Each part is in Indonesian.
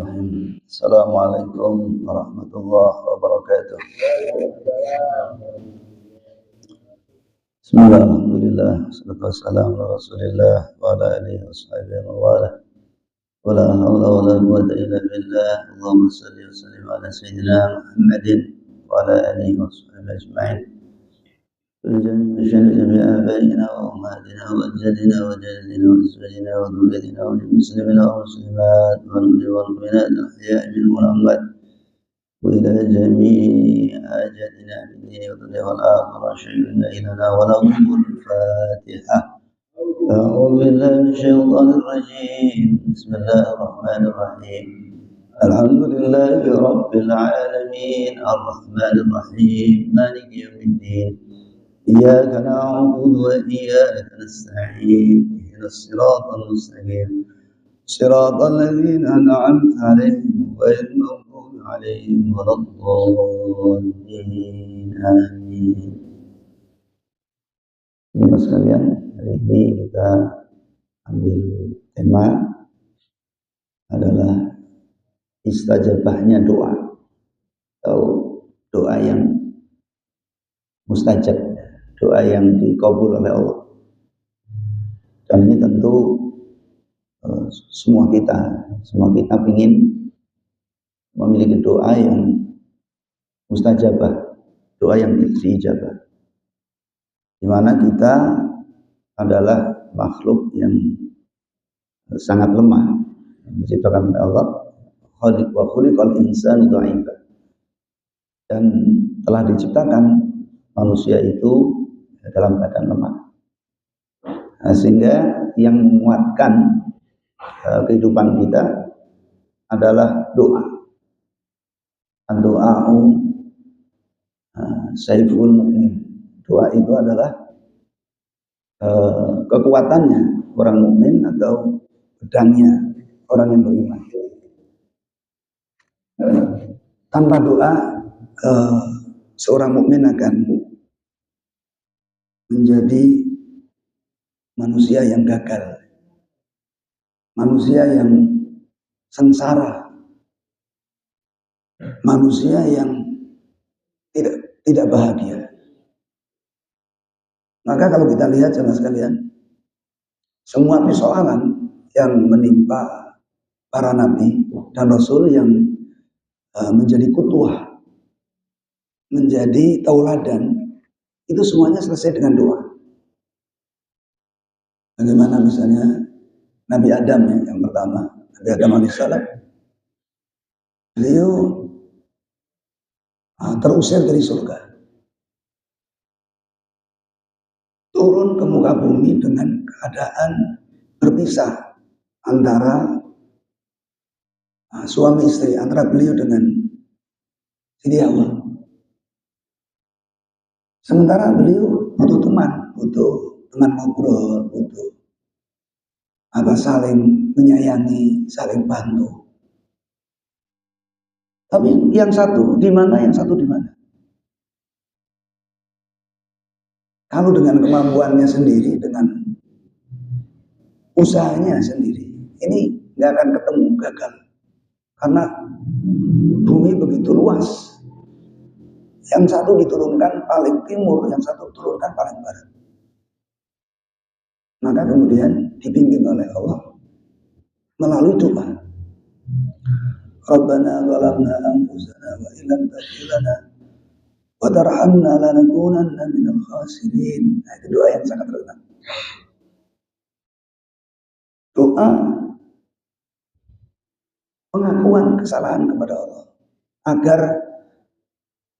Assalamualaikum warahmatullahi wabarakatuh. Bismillah, alhamdulillah, salatu wassalamu ala rasulillah wa ala alihi wa sahbihi wa wala. Wa la hawla wa la quwwata illa billah. Allahumma salli wa sallim ala sayyidina Muhammadin wa ala alihi wa sahbihi ajma'in. وجميع جميع آبائنا وأمهاتنا وأجدادنا وجداتنا وأزواجنا وذريتنا والمسلمين والمسلمات والمؤمنات الأحياء منهم والأموات وإلى جميع حاجاتنا في الدين والدنيا والآخرة شيئا إلينا ولهم الفاتحة. أعوذ بالله من الشيطان الرجيم. بسم الله الرحمن الرحيم. الحمد لله رب العالمين الرحمن الرحيم مالك يوم الدين إياك نعبد وإياك نستعين اهدنا الصراط المستقيم صراط الذين أنعمت عليهم غير المغضوب عليهم ولا الضالين آمين. Teman sekalian, hari ini kita ambil tema adalah istajabahnya doa atau doa yang mustajab, doa yang dikabul oleh Allah. Dan ini tentu semua kita ingin memiliki doa yang mustajabah, doa yang diijabah. Di mana kita adalah makhluk yang sangat lemah, diciptakan oleh Allah. Wa khuliqal insanu dha'ifa. Dan telah diciptakan manusia itu dalam keadaan lemah. Nah, sehingga yang menguatkan kehidupan kita adalah doa. Doa'u saiful mu'min. Doa itu adalah kekuatannya orang mukmin atau pedangnya orang yang beriman. Tanpa doa seorang mukmin akan menjadi manusia yang gagal, manusia yang sengsara, manusia yang tidak bahagia. Maka kalau kita lihat sama sekalian, semua persoalan yang menimpa para nabi dan rasul yang menjadi kutuah, menjadi tauladan, itu semuanya selesai dengan doa. Bagaimana misalnya Nabi Adam yang pertama, Nabi Adam alaihissalam, beliau terusir dari surga, turun ke muka bumi dengan keadaan berpisah antara suami istri, antara beliau dengan Siti Hawa. Sementara beliau butuh teman ngobrol, butuh saling menyayangi, saling bantu. Tapi yang satu di mana, yang satu di mana? Kalau dengan kemampuannya sendiri, dengan usahanya sendiri, ini nggak akan ketemu, gagal. Karena bumi begitu luas. Yang satu diturunkan paling timur, yang satu diturunkan paling barat. Maka kemudian dibimbing oleh Allah melalui doa. Rabbana zalamna anfusana wa illam taghfir lana wa tarhamna lanakunanna minal khasirin. Nah, itu doa yang sangat rendah. Doa pengakuan kesalahan kepada Allah agar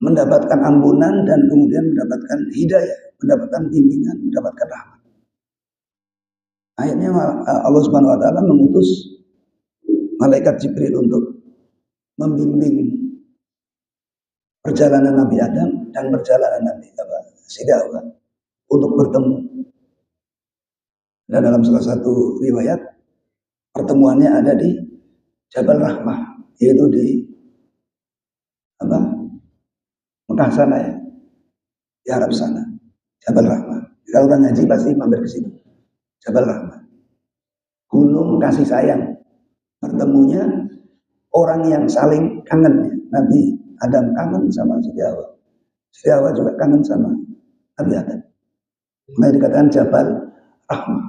mendapatkan ampunan dan kemudian mendapatkan hidayah, mendapatkan bimbingan, mendapatkan rahmat. Akhirnya Allah Subhanahu wa taala mengutus malaikat Jibril untuk membimbing perjalanan Nabi Adam dan perjalanan Nabi Siti Hawa untuk bertemu. Dan dalam salah satu riwayat pertemuannya ada di Jabal Rahmah, yaitu di Mekah sana ya, di Arab sana, Jabal Rahmah. Kalau orang ngaji pasti mampir ke situ, Jabal Rahmah, gunung kasih sayang. Bertemunya orang yang saling kangen. Nabi Adam kangen sama Siti Hawa. Siti Hawa juga kangen sama Nabi Adam. Nah, dikatakan Jabal Rahmah,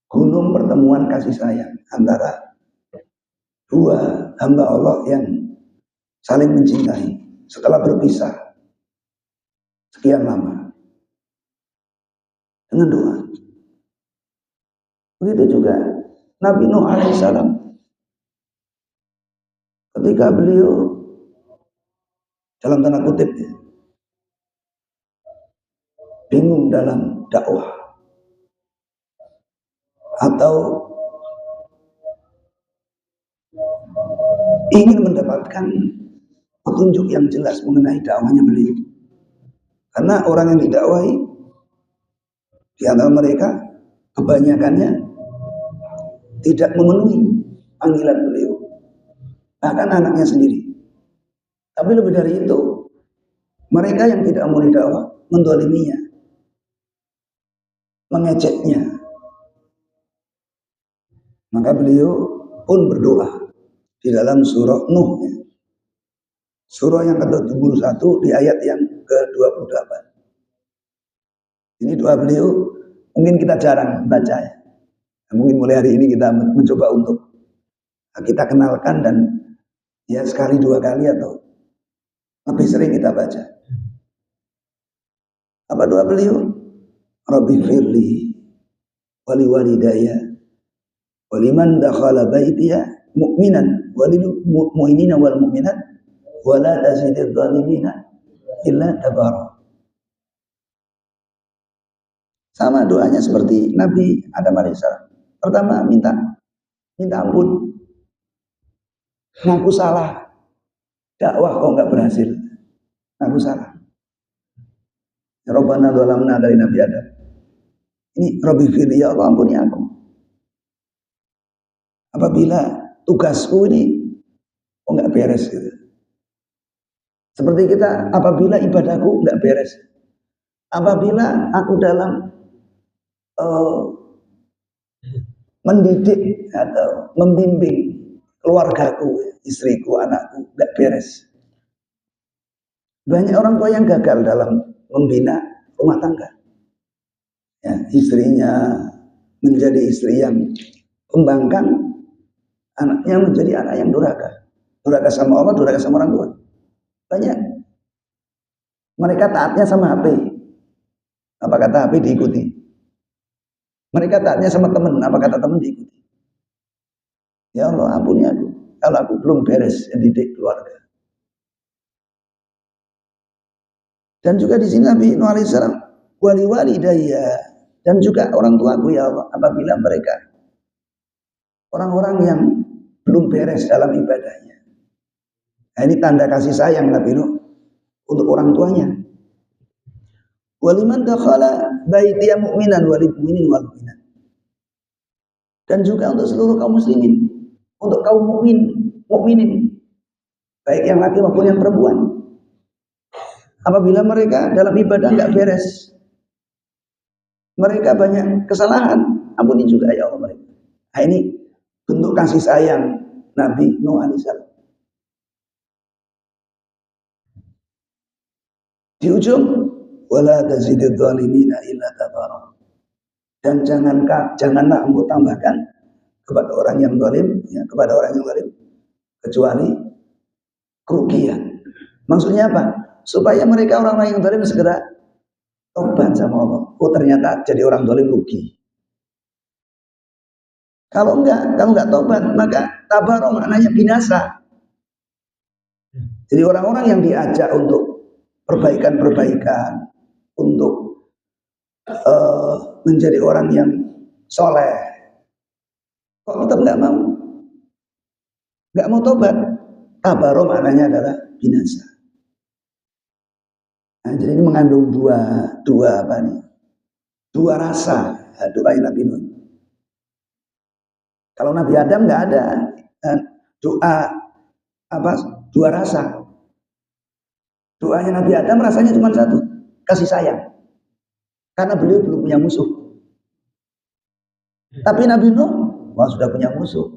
gunung pertemuan kasih sayang antara dua hamba Allah yang saling mencintai setelah berpisah sekian lama dengan doa. Begitu juga Nabi Nuh alaihissalam, ketika beliau dalam tanda kutip bingung dalam dakwah atau ingin mendapatkan petunjuk yang jelas mengenai dakwahnya beliau, karena orang yang didakwahi di antara mereka kebanyakannya tidak memenuhi panggilan beliau, bahkan anaknya sendiri. Tapi lebih dari itu, mereka yang tidak mau didakwah mendoliminya, mengejeknya. Maka beliau pun berdoa di dalam surah Nuh, surah yang ke-71 di ayat yang ke-28. Ini doa beliau, mungkin kita jarang baca ya. Mungkin mulai hari ini kita mencoba untuk kita kenalkan, dan ya sekali dua kali atau lebih sering kita baca. Apa doa beliau? Rabbi firli wali walidayya waliman dakhala baitiya mu'minan walil mu'minina wal mu'minat wala tazidid zalimina illa tabara. Sama doanya seperti Nabi Adam alaihissalam. Pertama minta ampun, ngaku salah, dakwah kok nggak berhasil, ngaku salah. Rabbana dzalamna dari Nabi Adam. Ini Rabbi firli, ya Allah ampuni aku. Apabila tugasku ini kok nggak beres gitu. Seperti kita, apabila ibadahku nggak beres, apabila aku dalam mendidik atau membimbing keluargaku, istriku, anakku nggak beres. Banyak orang tua yang gagal dalam membina rumah tangga. Ya, istrinya menjadi istri yang pembangkang, anaknya menjadi anak yang durhaka. Durhaka sama Allah, durhaka sama orang tua. Banyak. Mereka taatnya sama HP. Apa kata HP diikuti. Mereka taatnya sama teman, apa kata teman diikuti. Ya Allah ampuni aku, kalau aku belum beres mendidik keluarga. Dan juga di sini Nabi Nuh alaihissalam, wali walidayya, dan juga orang tuaku ya Allah, apabila mereka orang-orang yang belum beres dalam ibadahnya. Nah, ini tanda kasih sayang Nabi Nuh untuk orang tuanya. Waliman dakhala baitiya mu'minan walil mu'minin wal mu'minat. Dan juga untuk seluruh kaum muslimin, untuk kaum mukminin, baik yang laki maupun yang perempuan. Apabila mereka dalam ibadah nggak beres, mereka banyak kesalahan, ampuni juga ya Allah mereka. Nah, ini bentuk kasih sayang Nabi Nuh alaihissalam. Di ujung, wala tazidid zalimina illa tabara. Dan janganlah engkau tambahkan kepada orang yang zalim, ya, kepada orang yang zalim kecuali kerugian. Maksudnya apa? Supaya mereka orang-orang yang zalim segera tobat sama Allah. Oh ternyata jadi orang zalim rugi. Kalau enggak tobat, maka tabaro maknanya binasa. Jadi orang-orang yang diajak untuk perbaikan-perbaikan, untuk menjadi orang yang soleh, kok tetap nggak mau tobat, tabaro maknanya adalah binasa. Nah, jadi ini mengandung dua rasa doa Nabi Nuh. Kalau Nabi Adam nggak ada doa dua rasa. Doanya Nabi Adam rasanya cuma satu, kasih sayang. Karena beliau belum punya musuh. Tapi Nabi Nuh sudah punya musuh.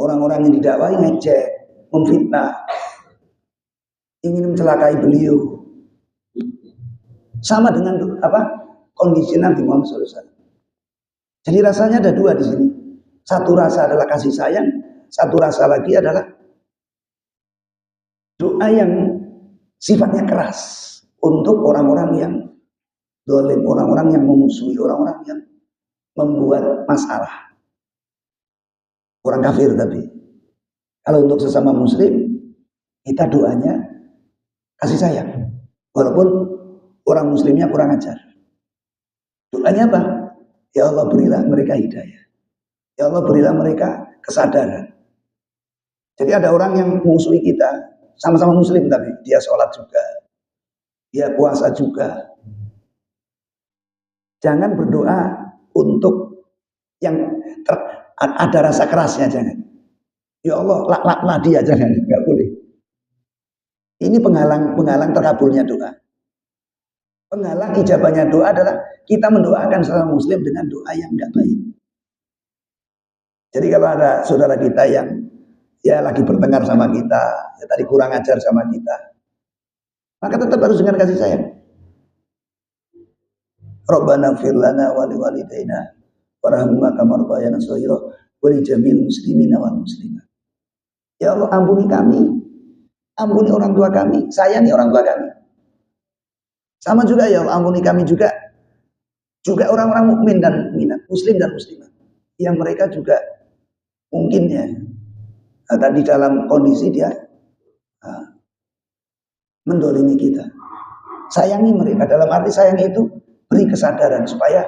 Orang-orang yang didakwai ngejek, memfitnah, ingin mencelakai beliau. Sama dengan kondisi Nabi Muhammad SAW. Jadi rasanya ada dua di sini. Satu rasa adalah kasih sayang, satu rasa lagi adalah doa yang sifatnya keras untuk orang-orang yang dolim, orang-orang yang memusuhi, orang-orang yang membuat masalah. Orang kafir tapi. Kalau untuk sesama muslim, kita doanya kasih sayang. Walaupun orang muslimnya kurang ajar. Doanya apa? Ya Allah berilah mereka hidayah. Ya Allah berilah mereka kesadaran. Jadi ada orang yang memusuhi kita, sama-sama muslim tapi dia sholat juga, dia puasa juga. Jangan berdoa untuk yang ada rasa kerasnya, jangan. Ya Allah laknat dia, jangan, nggak boleh. Ini penghalang terkabulnya doa. Penghalang ijabahnya doa adalah kita mendoakan sesama muslim dengan doa yang nggak baik. Jadi kalau ada saudara kita yang ya lagi bertengkar sama kita, ya tadi kurang ajar sama kita, maka tetap harus dengan kasih sayang. Rabbana fir lana wa liwalidayna warhamhuma kama rabbayana shaghira wa li jamil muslimina wal muslimat. Ya Allah ampuni kami, ampuni orang tua kami, sayangi orang tua kami. Sama juga ya Allah ampuni kami juga orang-orang mukmin dan mukminat, muslim dan muslimat yang mereka juga mungkin ya tadi dalam kondisi dia mendolimi kita. Sayangi mereka, dalam arti sayang itu beri kesadaran supaya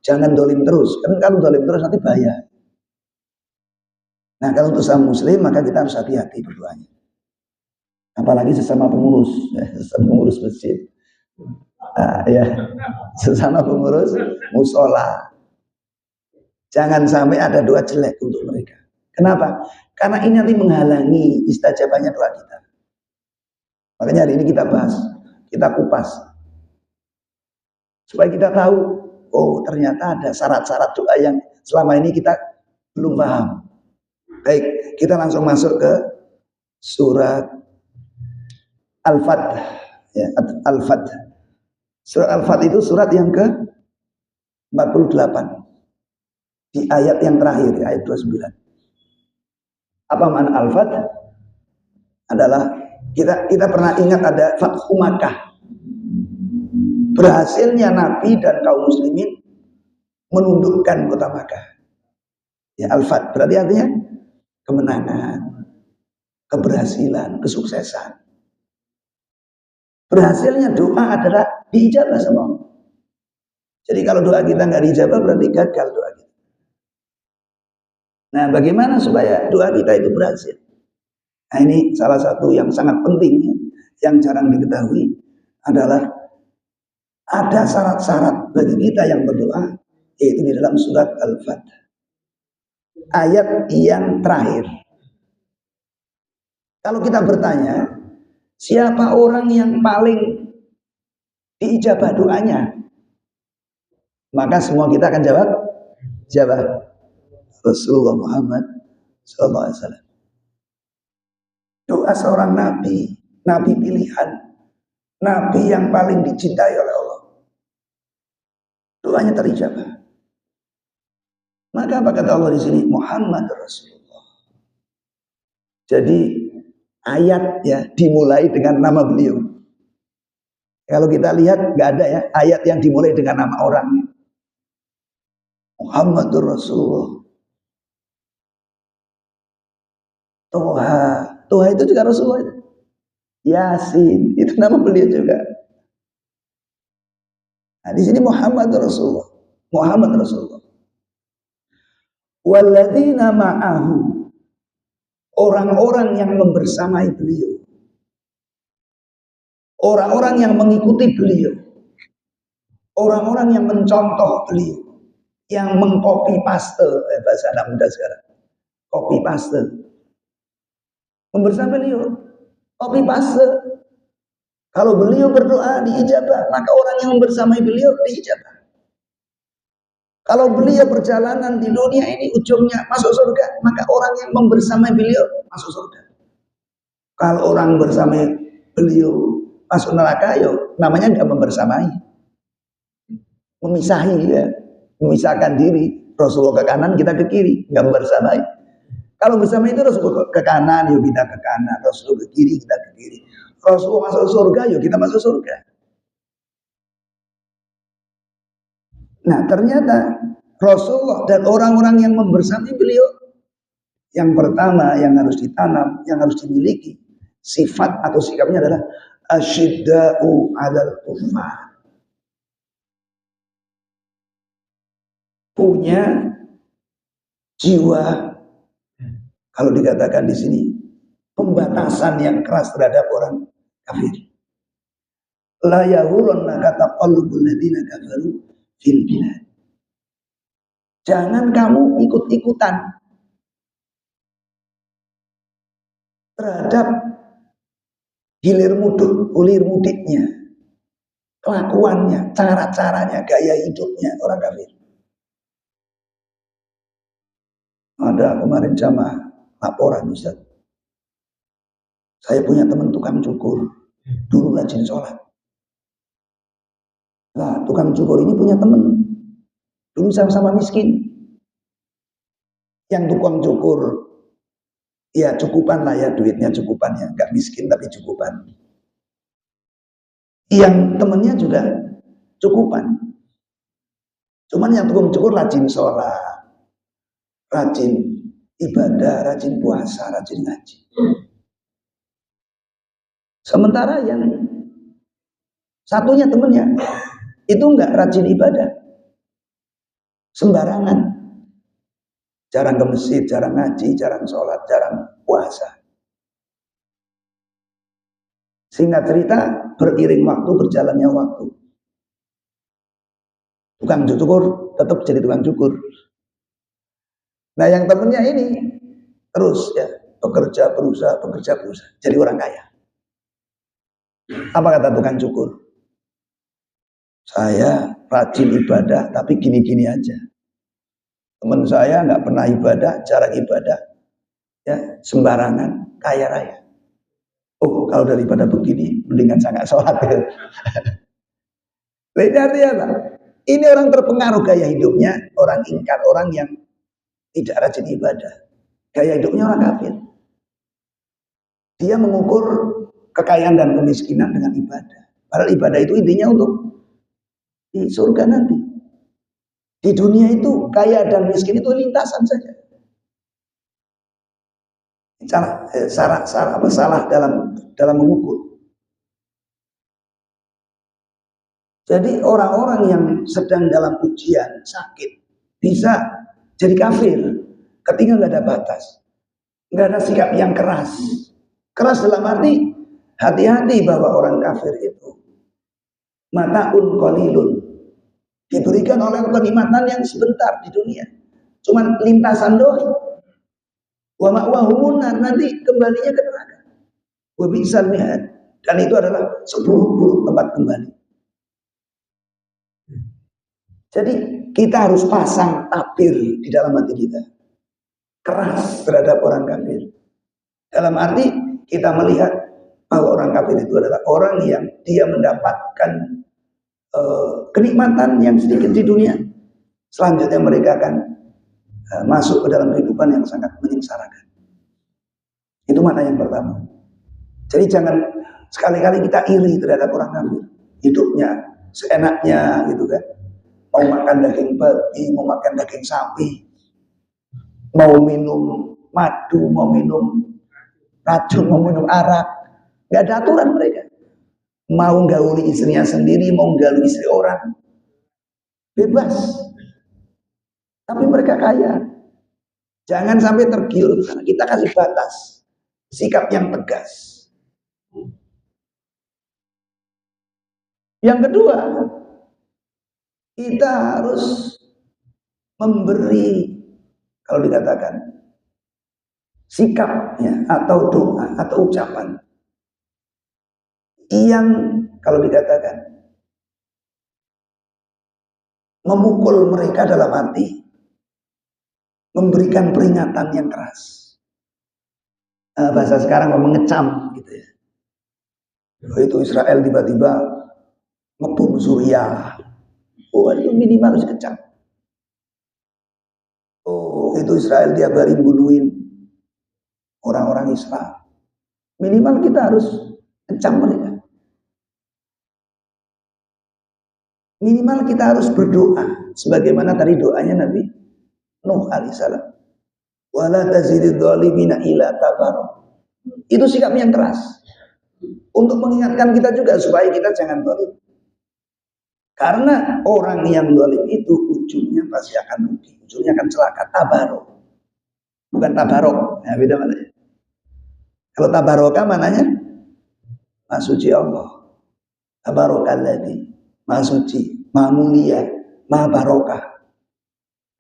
jangan dolim terus. Karena kalau dolim terus nanti bahaya. Nah kalau untuk sesama muslim maka kita harus hati-hati berdoanya. Apalagi sesama pengurus, sesama pengurus masjid, ya sesama pengurus musola. Jangan sampai ada doa jelek untuk mereka. Kenapa? Karena ini nanti menghalangi istajabahnya doa kita. Makanya hari ini kita bahas, kita kupas. Supaya kita tahu, oh ternyata ada syarat-syarat doa yang selama ini kita belum paham. Baik, kita langsung masuk ke surat Al-Fat. Ya, Al-Fat. Surat Al-Fat itu surat yang ke-48. Di ayat yang terakhir, ayat 29. Apa makna Al-Fat? Adalah kita pernah ingat ada Fathu Makkah. Berhasilnya Nabi dan kaum muslimin menundukkan kota Makkah. Ya Al-Fat berarti artinya kemenangan, keberhasilan, kesuksesan. Berhasilnya doa adalah diijabah sama Allah. Jadi kalau doa kita nggak diijabah berarti gagal doa kita. Nah, bagaimana supaya doa kita itu berhasil? Nah, ini salah satu yang sangat penting yang jarang diketahui adalah ada syarat-syarat bagi kita yang berdoa, yaitu di dalam surat Al-Fat. Ayat yang terakhir. Kalau kita bertanya, siapa orang yang paling diijabah doanya? Maka semua kita akan jawab Rasulullah Muhammad SAW. Doa seorang nabi, nabi pilihan, nabi yang paling dicintai oleh Allah. Doanya terijabah. Maka apa kata Allah di sini? Muhammad Rasulullah. Jadi ayat ya dimulai dengan nama beliau. Kalau kita lihat nggak ada ya ayat yang dimulai dengan nama orang. Muhammad Rasulullah. Toha itu juga Rasulullah. Yasin itu nama beliau juga. Nah, di sini Muhammad Rasulullah. Muhammad Rasulullah. Walladzina ma'ahu. Orang-orang yang membersamai beliau. Orang-orang yang mengikuti beliau. Orang-orang yang mencontoh beliau. Yang mengcopy paste, bahasa anak muda sekarang. Copy paste. Membersamai beliau. Copy paste. Kalau beliau berdoa diijabah, maka orang yang membersamai beliau diijabah. Kalau beliau perjalanan di dunia ini ujungnya masuk surga, maka orang yang membersamai beliau masuk surga. Kalau orang bersama beliau masuk neraka, yo namanya nggak membersamai, memisahi ya, memisahkan diri. Rasulullah ke kanan, kita ke kiri, nggak membersamai. Kalau bersama itu Rasulullah ke kanan, yuk kita ke kanan. Rasulullah ke kiri, kita ke kiri. Rasulullah masuk surga, yuk kita masuk surga. Nah ternyata Rasulullah dan orang-orang yang membersamai beliau, yang pertama yang harus ditanam, yang harus dimiliki, sifat atau sikapnya adalah asyidda'u 'alal kufar. Punya jiwa, kalau dikatakan di sini, pembatasan yang keras terhadap orang kafir. La yahurunna taqallubul ladina kafaru fil bilad. Jangan kamu ikut-ikutan terhadap hilir mudiknya, kelakuannya, cara-caranya, gaya hidupnya orang kafir. Ada kemarin jamaah laporan, Ustaz. Saya punya teman tukang cukur, dulu rajin sholat. Nah, tukang cukur ini punya teman, dulu sama-sama miskin. Yang tukang cukur, ya cukupan lah ya, duitnya cukupan ya, nggak miskin tapi cukupan. Yang temennya juga cukupan. Cuman yang tukang cukur rajin sholat, rajin ibadah, rajin puasa, rajin ngaji. Sementara yang satunya temennya itu enggak rajin ibadah, sembarangan, jarang ke masjid, jarang ngaji, jarang sholat, jarang puasa. Singkat cerita, beriring waktu, berjalannya waktu, tukang cukur tetap jadi tukang cukur. Nah yang temennya ini terus ya bekerja berusaha jadi orang kaya. Apa kata tukang cukur? Saya rajin ibadah tapi gini-gini aja. Teman saya nggak pernah ibadah, jarang ibadah, ya sembarangan, kaya raya. Oh kalau daripada begini, mendingan saya nggak sholat. Ini artinya apa? Ini orang terpengaruh gaya hidupnya, orang ingkar, orang yang tidak rajin ibadah. Gaya hidupnya orang kafir. Dia mengukur kekayaan dan kemiskinan dengan ibadah. Padahal ibadah itu intinya untuk di surga nanti. Di dunia itu kaya dan miskin itu lintasan saja. Salah dalam mengukur. Jadi orang-orang yang sedang dalam ujian, sakit, bisa jadi kafir ketika nggak ada batas, nggak ada sikap yang keras. Keras dalam arti hati-hati bahwa orang kafir itu mataun qalilun, diberikan oleh kenikmatan yang sebentar di dunia, cuman lintasan doang. Wa ma'wahumun nar, nanti kembalinya ke neraka. Wa bi'sal mihad, dan itu adalah seburuk-buruk tempat kembali. Jadi kita harus pasang tabir di dalam hati kita, keras terhadap orang kafir. Dalam arti kita melihat bahwa orang kafir itu adalah orang yang dia mendapatkan kenikmatan yang sedikit di dunia. Selanjutnya mereka akan masuk ke dalam kehidupan yang sangat menyengsarakan. Itu makna yang pertama. Jadi jangan sekali-kali kita iri terhadap orang kafir, hidupnya seenaknya gitu kan. Mau makan daging babi, mau makan daging sapi, mau minum madu, mau minum racun, mau minum arak, nggak ada aturan mereka. Mau gauli istrinya sendiri, mau gauli istri orang, bebas. Tapi mereka kaya. Jangan sampai tergiur, karena kita kasih batas, sikap yang tegas. Yang kedua, kita harus memberi, kalau dikatakan, sikapnya atau doa atau ucapan yang kalau dikatakan memukul mereka dalam arti memberikan peringatan yang keras. Bahasa sekarang mengecam gitu ya. Itu Israel tiba-tiba ngebom Suriah. Oh, itu minimal harus kecam. Oh, itu Israel tiap hari bunuhin orang-orang Islam. Minimal kita harus kecam mereka. Minimal kita harus berdoa sebagaimana tadi doanya Nabi Nuh alaihissalam. Wala tazidid dhalimina ila tabar. Itu sikap yang keras untuk mengingatkan kita juga supaya kita jangan zalim. Karena orang yang zalim itu ujungnya pasti akan rugi, ujungnya akan celaka. Tabarok, bukan tabarok. Ya, beda mana? Kalau tabaroka mananya Maha suci Allah. Tabarokalladzi, Maha suci, Maha mulia, Maha barokah.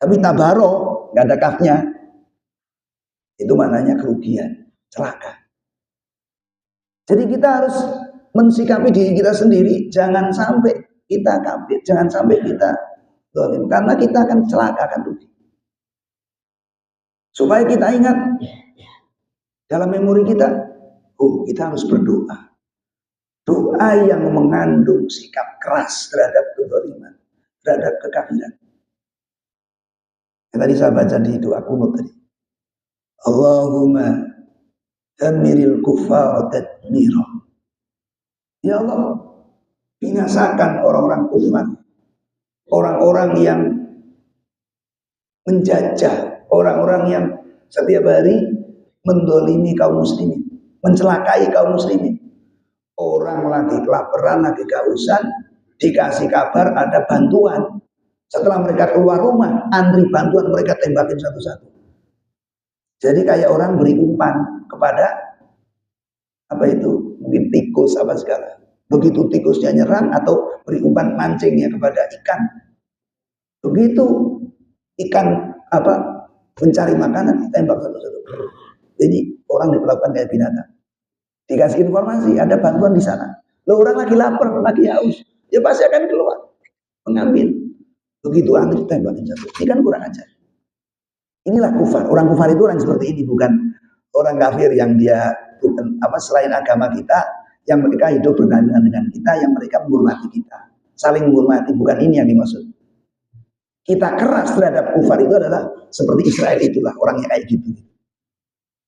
Tapi tabarok nggak ada kafnya. Itu maknanya kerugian, celaka. Jadi kita harus mensikapi diri kita sendiri, jangan sampai kita kafir, jangan sampai kita zalim, karena kita akan celaka, akan rugi. Supaya kita ingat dalam memori kita, kita harus berdoa. Doa yang mengandung sikap keras terhadap kezaliman, terhadap kekafiran. Yang tadi saya baca di doa kunut tadi. Allahumma damiril kufar tadmira. Ya Allah, binasakan orang-orang kufar, orang-orang yang menjajah, orang-orang yang setiap hari mendolimi kaum muslimin, mencelakai kaum muslimin. Orang lagi kelaparan, lagi kehausan, dikasih kabar ada bantuan. Setelah mereka keluar rumah, antri bantuan mereka tembakin satu-satu. Jadi kayak orang beri umpan kepada apa itu, mungkin tikus apa segala. Begitu tikusnya nyerang atau beri umpan mancingnya kepada ikan. Begitu ikan apa mencari makanan, tembak satu-satu. Jadi orang diperlakukan kayak binatang. Dikasih informasi ada bantuan di sana. Loh, orang lagi lapar, lagi haus, ya pasti akan keluar mengambil. Begitu antri tembakin satu. Ini kan kurang ajar. Inilah kufar. Orang kufar itu orang seperti ini, bukan orang kafir yang dia bukan apa selain agama kita, yang mereka hidup berdampingan dengan kita, yang mereka menghormati kita, saling menghormati. Bukan ini yang dimaksud. Kita keras terhadap kufar itu adalah seperti Israel, itulah orangnya kayak gitu.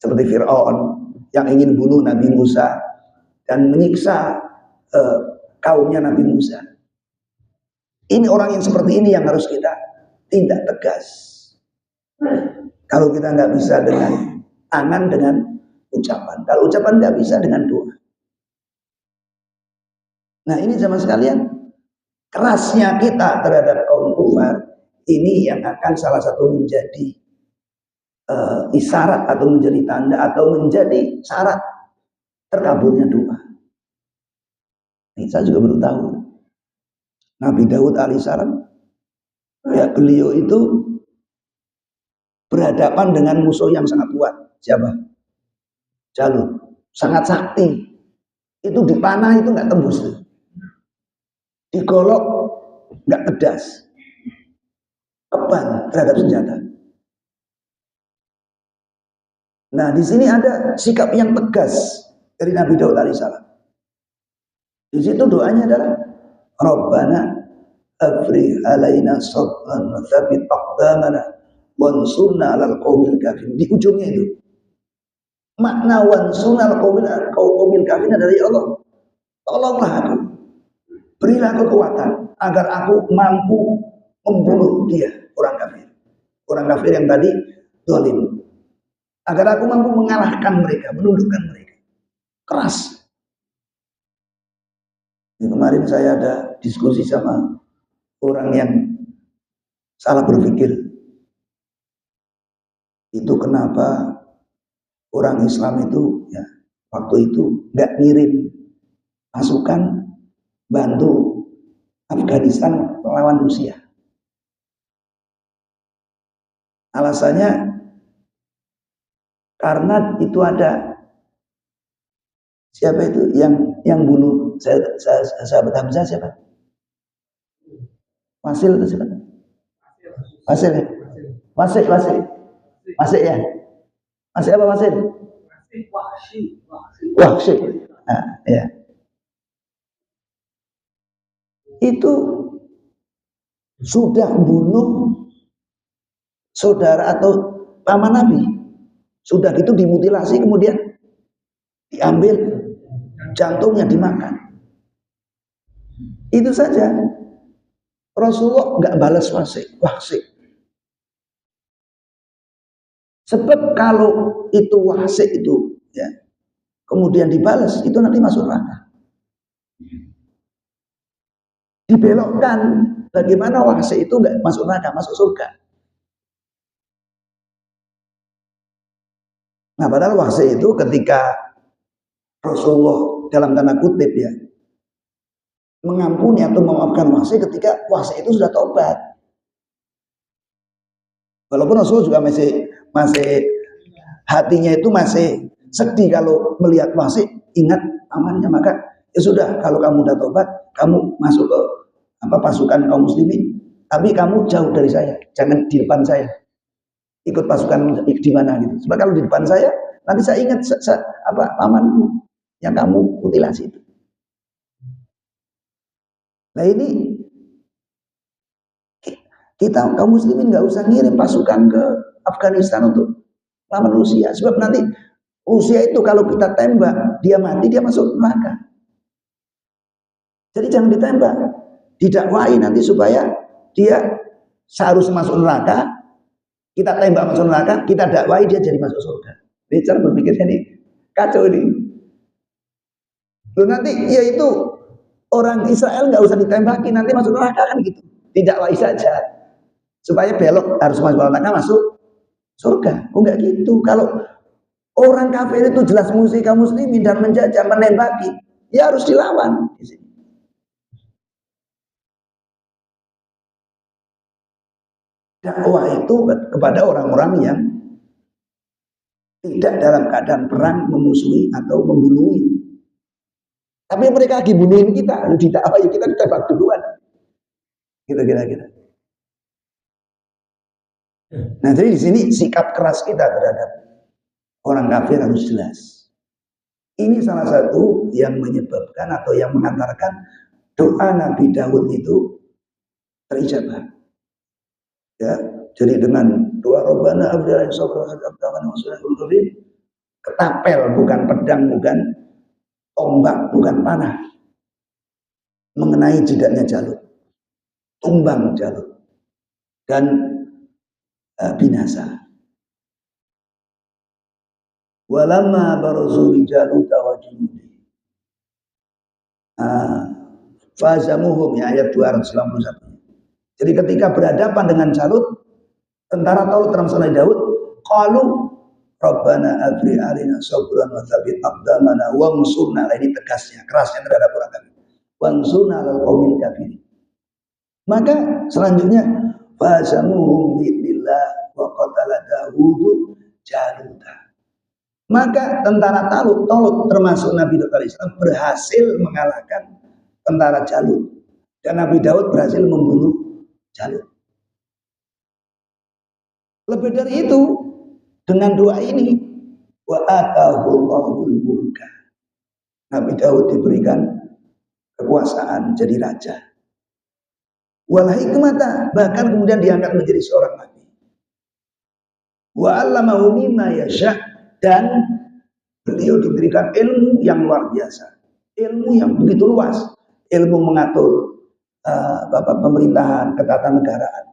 Seperti Fir'aun yang ingin bunuh Nabi Musa dan menyiksa kaumnya Nabi Musa. Ini orang yang seperti ini yang harus kita tindak tegas. Kalau kita nggak bisa dengan tangan, dengan ucapan. Kalau ucapan nggak bisa dengan doa. Nah ini sama sekalian, kerasnya kita terhadap kaum kufar, ini yang akan salah satu menjadi isyarat atau menjadi tanda atau menjadi syarat terkabulnya doa. Ini saya juga baru tahu. Nabi Daud alaihissalam, ya beliau itu berhadapan dengan musuh yang sangat kuat. Siapa? Jalut, sangat sakti. Itu dipanah itu nggak tembus. Digolok nggak pedas. Kebal terhadap senjata. Nah, di sini ada sikap yang tegas dari Nabi Daud alaihissalam. Di situ doanya adalah Rabbana afrigh alaina sabran wa tsabbit aqdamana wansurna 'alal qaumil kafirin. Di ujungnya itu. Makna wansurna 'alal qaumil kafirin dari Allah. Tolonglah aku. Berilah kekuatan agar aku mampu membunuh dia, orang kafir. Orang kafir yang tadi zalim. Agar aku mampu mengalahkan mereka, menundukkan mereka. Keras. Ini kemarin saya ada diskusi sama orang yang salah berpikir. Itu kenapa orang Islam itu ya waktu itu nggak ngirim pasukan bantu Afghanistan melawan Rusia. Alasannya karena itu ada siapa itu yang bunuh sahabat Hamzah siapa? Wasil itu siapa? Wasil ya? Wasik, wasik. Wasik ya? Wasik apa wasil? Wahsi. Nah, ya. Itu sudah bunuh saudara atau paman Nabi. Sudah gitu dimutilasi, kemudian diambil jantungnya dimakan. Itu saja. Rasulullah nggak balas wahsi. Sebab kalau itu wahsi itu ya, kemudian dibalas, itu nanti masuk neraka. Dibelokkan, bagaimana wahsi itu nggak masuk neraka, masuk surga. Nah, padahal wahsi itu ketika Rasulullah dalam tanda kutip ya mengampuni atau memaafkan wahsi ketika wahsi itu sudah taubat. Walaupun Rasulullah juga masih hatinya itu masih sedih kalau melihat wahsi, ingat amannya, maka ya sudah, kalau kamu udah taubat, kamu masuk ke pasukan kaum muslimin, tapi kamu jauh dari saya, jangan di depan saya. Ikut pasukan di mana gitu. Sebab kalau di depan saya, nanti saya ingat pamanmu yang kamu mutilasi itu. Nah ini kita kaum muslimin nggak usah ngirim pasukan ke Afghanistan untuk lawan Rusia. Sebab nanti Rusia itu kalau kita tembak, dia mati, dia masuk neraka. Jadi jangan ditembak, didakwai nanti supaya dia seharusnya masuk neraka. Kita tembak masuk neraka, kita dakwai dia jadi masuk surga. Ini cara berpikirnya nih kacau ini. Loh nanti ya itu orang Israel nggak usah ditembaki, nanti masuk neraka kan gitu. Didakwai saja supaya belok harus masuk neraka, masuk surga. Oh enggak gitu. Kalau orang kafir itu jelas musuh kaum muslimin dan menjajah, menembaki, ya harus dilawan. Dakwah itu kepada orang-orang yang tidak dalam keadaan perang memusuhi atau membunuhi. Tapi mereka lagi bunuhin kita, didakwah kita ditembak duluan. Gitu kira-kira. Nah, jadi di sini sikap keras kita terhadap orang kafir harus jelas. Ini salah satu yang menyebabkan atau yang mengantarkan doa Nabi Daud itu terijabah. Ya, jadi dengan doa Rabbana afdal sabra sabdaman wasallallahu ketapel, bukan pedang, bukan tombak, bukan panah, mengenai jidatnya Jalut, tumbang Jalut dan binasa. Walamma barazu Jalut wa junudi fazamuhum, ya, ayat 291. Jadi ketika berhadapan dengan Jalut, tentara Talut termasuk Daud, qalu Rabbana afri alina sabran wa tsabbit aqdamana wansurna. Ini tegasnya, kerasnya terhadap orang kafir. Wansurna alal qaumil kafirin. Maka selanjutnya fazamuhum bi'illah wa qatala Daud Jaluta. Maka tentara Talut termasuk Nabi Daud alaihissalam berhasil mengalahkan tentara Jalut, dan Nabi Daud berhasil membunuh Jalut. Lebih dari itu, dengan doa ini, wa atahul mulka, Nabi Daud diberikan kekuasaan jadi raja. Wal hikmata, bahkan kemudian diangkat menjadi seorang nabi. Wa 'allamahu mimma yasha, dan beliau diberikan ilmu yang luar biasa. Ilmu yang begitu luas, ilmu mengatur pemerintahan, ketatanegaraan,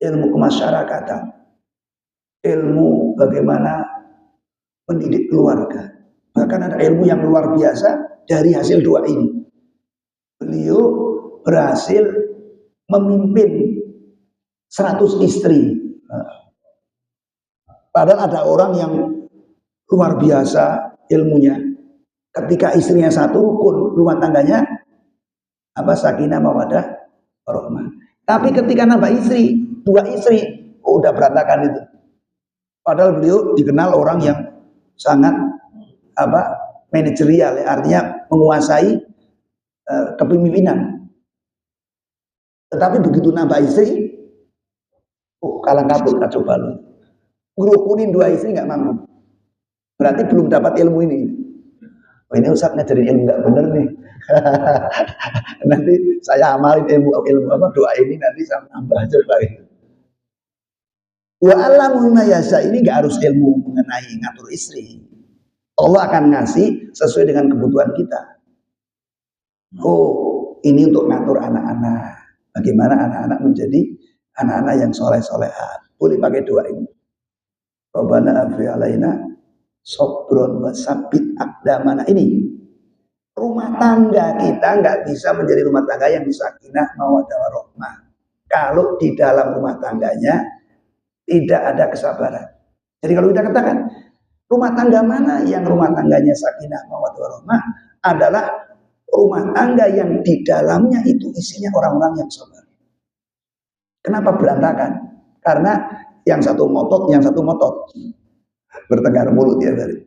ilmu kemasyarakatan, ilmu bagaimana mendidik keluarga. Bahkan ada ilmu yang luar biasa dari hasil doa ini. Beliau berhasil memimpin 100 istri. Padahal ada orang yang luar biasa ilmunya. Ketika istrinya satu, rukun rumah tangganya sakinah mawaddah warahmah. Tapi ketika nambah istri, 2 istri, udah berantakan itu. Padahal beliau dikenal orang yang sangat manajerial, artinya menguasai kepemimpinan. Tetapi begitu nambah istri, kalang kabut kacau balau. Ngerukunin 2 istri nggak mampu. Berarti belum dapat ilmu ini. Oh, ini Ustaz ngajarin ilmu nggak bener nih. Nanti saya amalin ilmu apa doa ini, nanti saya tambah coba itu. Wa alamul mayasa, ini nggak harus ilmu mengenai ngatur istri. Allah akan ngasih sesuai dengan kebutuhan kita. Oh, ini untuk ngatur anak-anak. Bagaimana anak-anak menjadi anak-anak yang soleh-solehan. Boleh pakai doa ini. Rabbana afri alaina sobron wa sabit aqdamana. Ini rumah tangga kita nggak bisa menjadi rumah tangga yang sakinah mawaddah warahmah kalau di dalam rumah tangganya tidak ada kesabaran. Jadi kalau kita katakan rumah tangga mana yang rumah tangganya sakinah mawaddah warahmah, adalah rumah tangga yang di dalamnya itu isinya orang-orang yang sabar. Kenapa berantakan? Karena yang satu motot, bertengkar mulut tiap hari.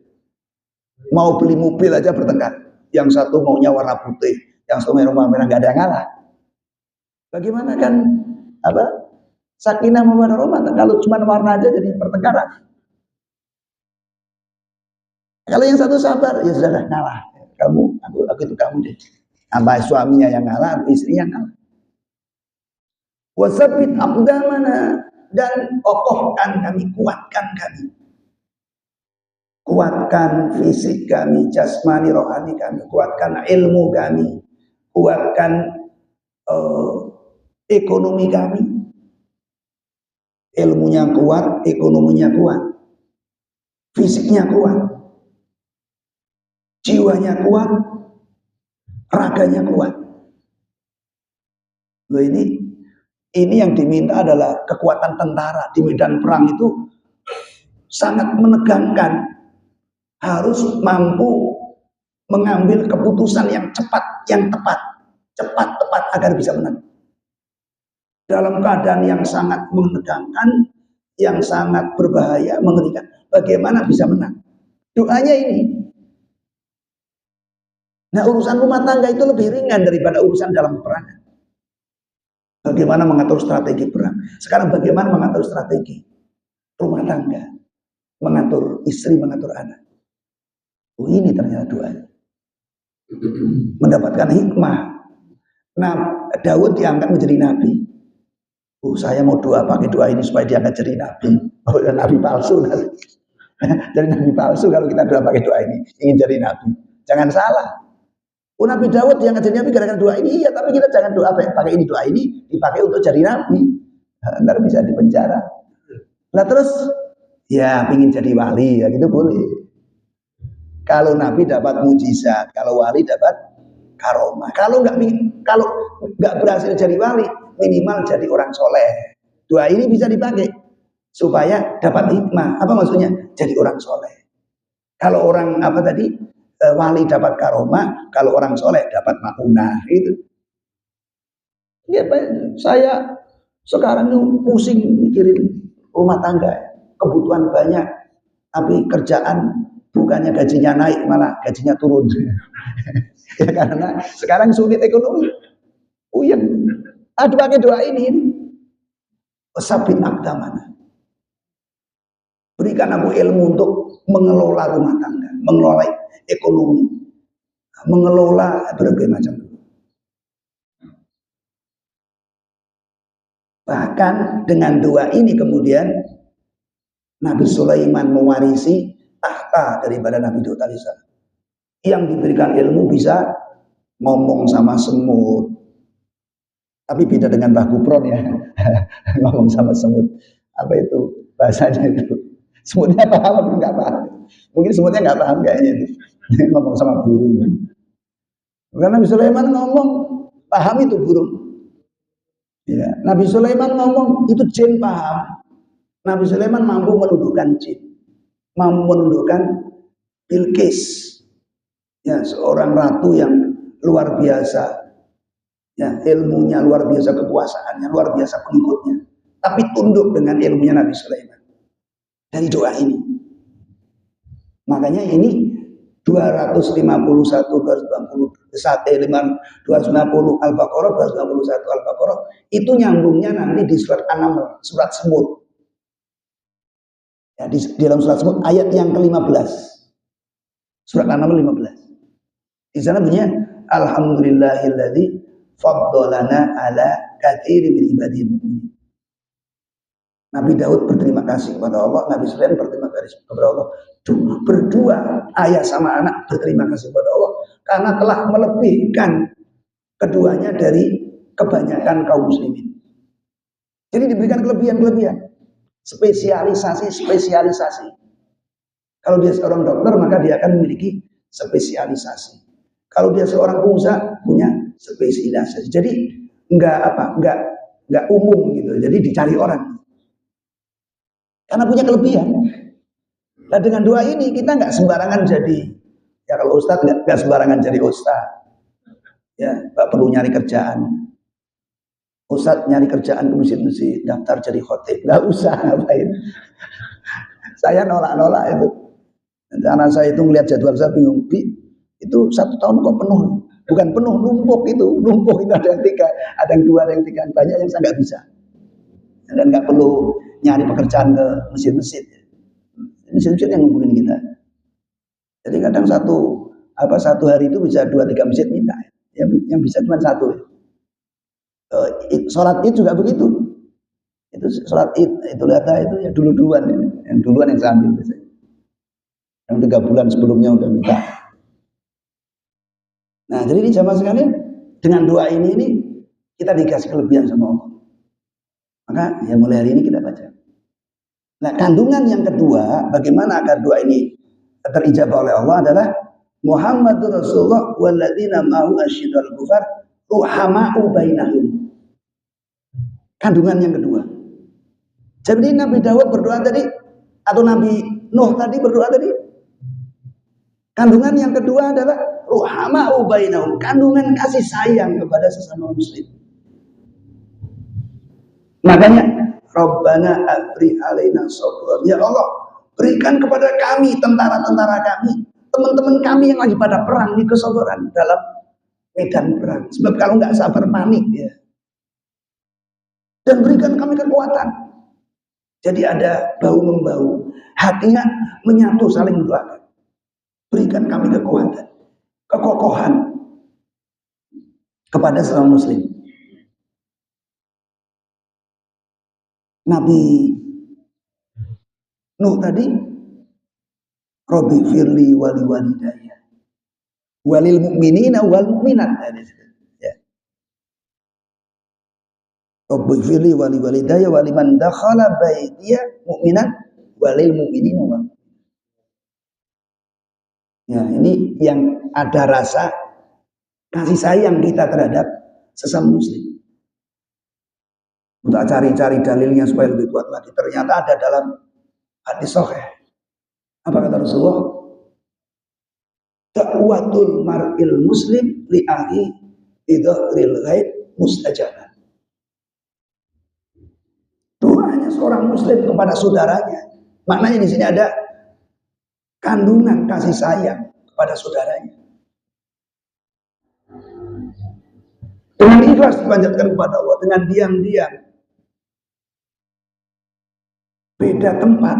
Mau beli mobil aja bertengkar. Yang satu maunya warna putih, yang satu maunya warna merah, nggak ada yang ngalah. Bagaimana kan sakinah mawaddah warahmah kalau cuma warna aja jadi pertengkaran? Kalau yang satu sabar, ya sudah ngalah. Aku itu kamu deh. Apa suaminya yang ngalah, istrinya yang ngalah. Wasabit aqdamana, dan kokohkan kami, kuatkan kami. Kuatkan fisik kami, jasmani, rohani kami, kuatkan ilmu kami, kuatkan ekonomi kami. Ilmunya kuat, ekonominya kuat, fisiknya kuat, jiwanya kuat, raganya kuat. Loh, ini yang diminta adalah kekuatan tentara di medan perang itu sangat menegangkan. Harus mampu mengambil keputusan yang cepat, yang tepat, agar bisa menang. Dalam keadaan yang sangat menegangkan, yang sangat berbahaya, mengerikan, bagaimana bisa menang? Doanya ini. Nah, urusan rumah tangga itu lebih ringan daripada urusan dalam peperangan. Bagaimana mengatur strategi perang? Sekarang bagaimana mengatur strategi rumah tangga, mengatur istri, mengatur anak. Oh, ini ternyata doanya. Mendapatkan hikmah. Nah, Daud diangkat menjadi nabi. Oh, saya mau doa pakai doa ini supaya diangkat jadi nabi. Oh, nabi palsu nanti. Jadi nabi palsu kalau kita doa pakai doa ini, ingin jadi nabi. Jangan salah. Oh, Nabi Daud diangkat jadi nabi gara-gara doa ini. Iya, tapi kita jangan doa pakai ini, doa ini dipakai untuk jadi nabi. Ntar bisa dipenjara. Nah terus, ya ingin jadi wali, ya gitu boleh. Kalau nabi dapat mujizat, kalau wali dapat karomah. Kalau nggak berhasil jadi wali, minimal jadi orang soleh. Doa ini bisa dipakai supaya dapat hikmah. Apa maksudnya? Jadi orang soleh. Kalau orang wali dapat karomah, kalau orang soleh dapat maunah. Itu. Ya, saya sekarang ini pusing mikirin rumah tangga, kebutuhan banyak, tapi kerjaan bukannya gajinya naik, malah gajinya turun. Ya, karena sekarang sulit ekonomi. Uyang. Pakai doa ini. Sabit aqdamana. Berikan aku ilmu untuk mengelola rumah tangga, mengelola ekonomi, mengelola berbagai macam. Bahkan dengan doa ini kemudian Nabi Sulaiman mewarisi tahta daripada Nabi Daud alaihissalam. Yang diberikan ilmu bisa ngomong sama semut. Tapi beda dengan Mbah Gupron ya. Ngomong sama semut. Apa itu bahasanya itu? Semutnya paham atau enggak paham? Mungkin semutnya enggak paham kayaknya itu. Ngomong sama burung. Karena Nabi Sulaiman ngomong, paham itu burung. Ya, Nabi Sulaiman ngomong, itu jin paham. Nabi Sulaiman mampu menundukkan jin. Mampu menundukkan Bilqis. Ya, seorang ratu yang luar biasa. Ya, ilmunya luar biasa, kekuasaannya luar biasa, pengikutnya. Tapi tunduk dengan ilmunya Nabi Sulaiman. Dari doa ini. Makanya ini 250 Al-Baqarah 291 Al-Baqarah itu nyambungnya nanti di surat An-Naml, surat semut. Ya, di dalam surat tersebut ayat yang ke-15. Surat An-Naml 15. Di sana bunyinya alhamdulillahilladzi faddalana ala katsirin min ibadihi. Nabi Daud berterima kasih kepada Allah, Nabi Sulaiman berterima kasih kepada Allah. Berdua ayah sama anak berterima kasih kepada Allah karena telah melebihkan keduanya dari kebanyakan kaum muslimin. Jadi diberikan kelebihan-kelebihan, spesialisasi. Kalau dia seorang dokter maka dia akan memiliki spesialisasi. Kalau dia seorang pengusaha punya spesialisasi. Jadi enggak umum gitu. Jadi dicari orang. Karena punya kelebihan. Nah dengan doa ini kita nggak sembarangan jadi, ya kalau ustadz nggak sembarangan jadi ustadz, ya nggak perlu nyari kerjaan. Ustadz nyari kerjaan ke masjid-masjid, daftar jadi khotib, nggak usah ngapain. Saya nolak itu. Karena saya itu melihat jadwal saya bingung, itu 1 tahun kok penuh, bukan penuh, numpuk itu ada yang 3, ada yang 2, ada yang 3, banyak yang saya nggak bisa. Dan nggak perlu nyari pekerjaan ke masjid-masjid yang ngumpulin kita. Jadi kadang satu hari itu bisa 2-3 masjid minta, yang bisa cuma 1. Sholat id juga begitu. Itu sholat id, itu ya duluan yang saya ambil biasanya. Yang 3 bulan sebelumnya udah minta. Nah jadi ini jamaah sekalian, dengan doa ini kita dikasih kelebihan sama Allah. Maka ya mulai hari ini kita baca. Nah kandungan yang kedua, bagaimana agar doa ini terijabah oleh Allah adalah Muhammadur Rasulullah walladzina ma'ahu asyiddul kufar ruhama'u bainahum. Kandungan yang kedua. Jadi Nabi Daud berdoa tadi, atau Nabi Nuh tadi berdoa tadi. Kandungan yang kedua adalah ruhama'u bainahum, kandungan kasih sayang kepada sesama muslim. Makanya Rabbana afri alaina sabran. Ya Allah, berikan kepada kami, tentara-tentara kami, teman-teman kami yang lagi pada perang nih, kesabaran dalam medan perang. Sebab kalau nggak sabar panik ya. Dan berikan kami kekuatan. Jadi ada bau-membau, hatinya menyatu saling mendoakan. Berikan kami kekuatan, kekokohan kepada sesama muslim. Nabi Nuh tadi, Robbi firli wali walidayya walil mu'minina wal mu'minat. Ya. Robbi firli wali walidayya waliman dakhala baitiya mu'minan walil mu'minina wal. Ya, ini yang ada rasa kasih sayang kita terhadap sesama muslim. Untuk cari-cari dalilnya supaya lebih kuat lagi. Ternyata ada dalam hadis sahih. Apa kata Rasulullah? Da'watul mar'il muslim li akhi bidhahril ghaib mustajabah. Doanya seorang muslim kepada saudaranya. Maknanya di sini ada kandungan kasih sayang kepada saudaranya. Dengan ikhlas dipanjatkan kepada Allah, dengan diam-diam. Beda tempat,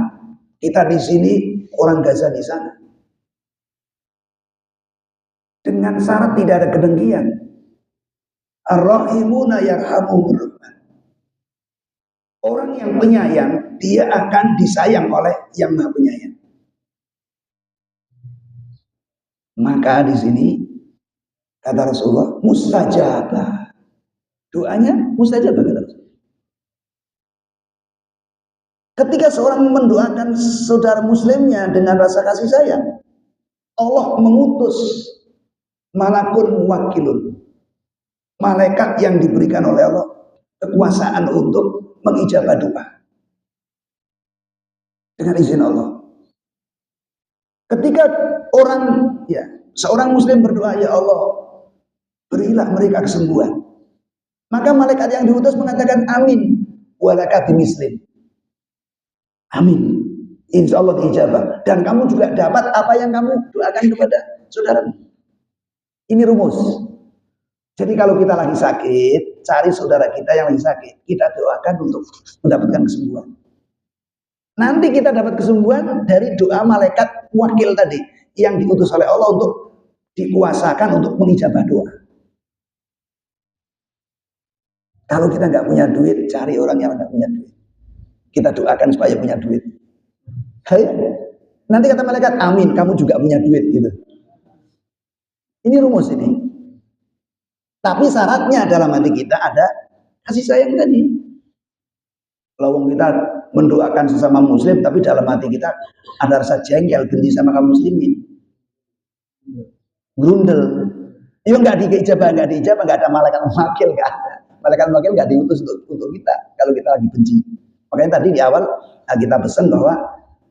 kita di sini, orang Gaza di sana. Dengan syarat tidak ada kedengkian. Ar-Rahimuna yarhamuhumur rahman. Orang yang penyayang, dia akan disayang oleh yang Maha Penyayang. Maka di sini kata Rasulullah, mustajabah. Doanya mustajabah kata Rasulullah. Ketika seorang mendoakan saudara muslimnya dengan rasa kasih sayang, Allah mengutus malakun muwakilun, malaikat yang diberikan oleh Allah kekuasaan untuk mengijabah doa dengan izin Allah. Ketika seorang muslim berdoa, ya Allah, berilah mereka kesembuhan, maka malaikat yang diutus mengatakan amin walaka bimislim. Amin. Insya Allah diijabah. Dan kamu juga dapat apa yang kamu doakan kepada saudaramu. Ini rumus. Jadi kalau kita lagi sakit, cari saudara kita yang lagi sakit. Kita doakan untuk mendapatkan kesembuhan. Nanti kita dapat kesembuhan dari doa malaikat wakil tadi yang diutus oleh Allah untuk dikuasakan untuk mengijabah doa. Kalau kita nggak punya duit, cari orang yang nggak punya duit. Kita doakan supaya punya duit. Hai, nanti kata malaikat, amin, kamu juga punya duit gitu. Ini rumus ini. Tapi syaratnya dalam hati kita ada kasih sayang tadi. Kalau kita mendoakan sesama muslim, tapi dalam hati kita ada rasa jengkel, benci sama kaum muslimin. Grundel. Itu nggak diijabah, nggak ada malaikat wakil, nggak ada. Malaikat wakil nggak diutus untuk kita kalau kita lagi benci. Makanya tadi di awal kita pesan bahwa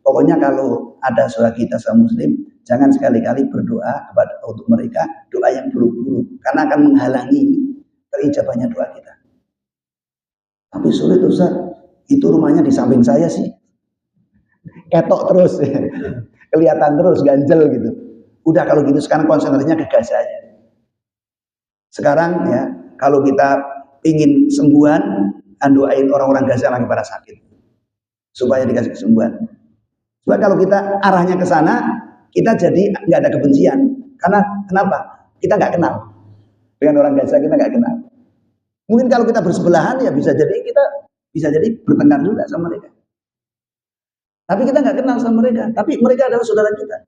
pokoknya kalau ada saudara kita sama muslim, jangan sekali-kali berdoa untuk mereka doa yang buruk-buruk, karena akan menghalangi terijabahnya doa kita. Tapi sulit Ustaz, itu rumahnya di samping saya sih, ketok terus, kelihatan terus, ganjel gitu. Udah kalau gitu sekarang konsentrasinya ke Gaza aja. Sekarang ya, kalau kita ingin sembuhan, doain orang-orang Gaza lagi pada sakit supaya dikasih kesembuhan. Sebab kalau kita arahnya ke sana, kita jadi nggak ada kebencian. Karena kenapa? Kita nggak kenal dengan orang Gaza, kita nggak kenal. Mungkin kalau kita bersebelahan ya bisa jadi bertengkar juga sama mereka. Tapi kita nggak kenal sama mereka. Tapi mereka adalah saudara kita.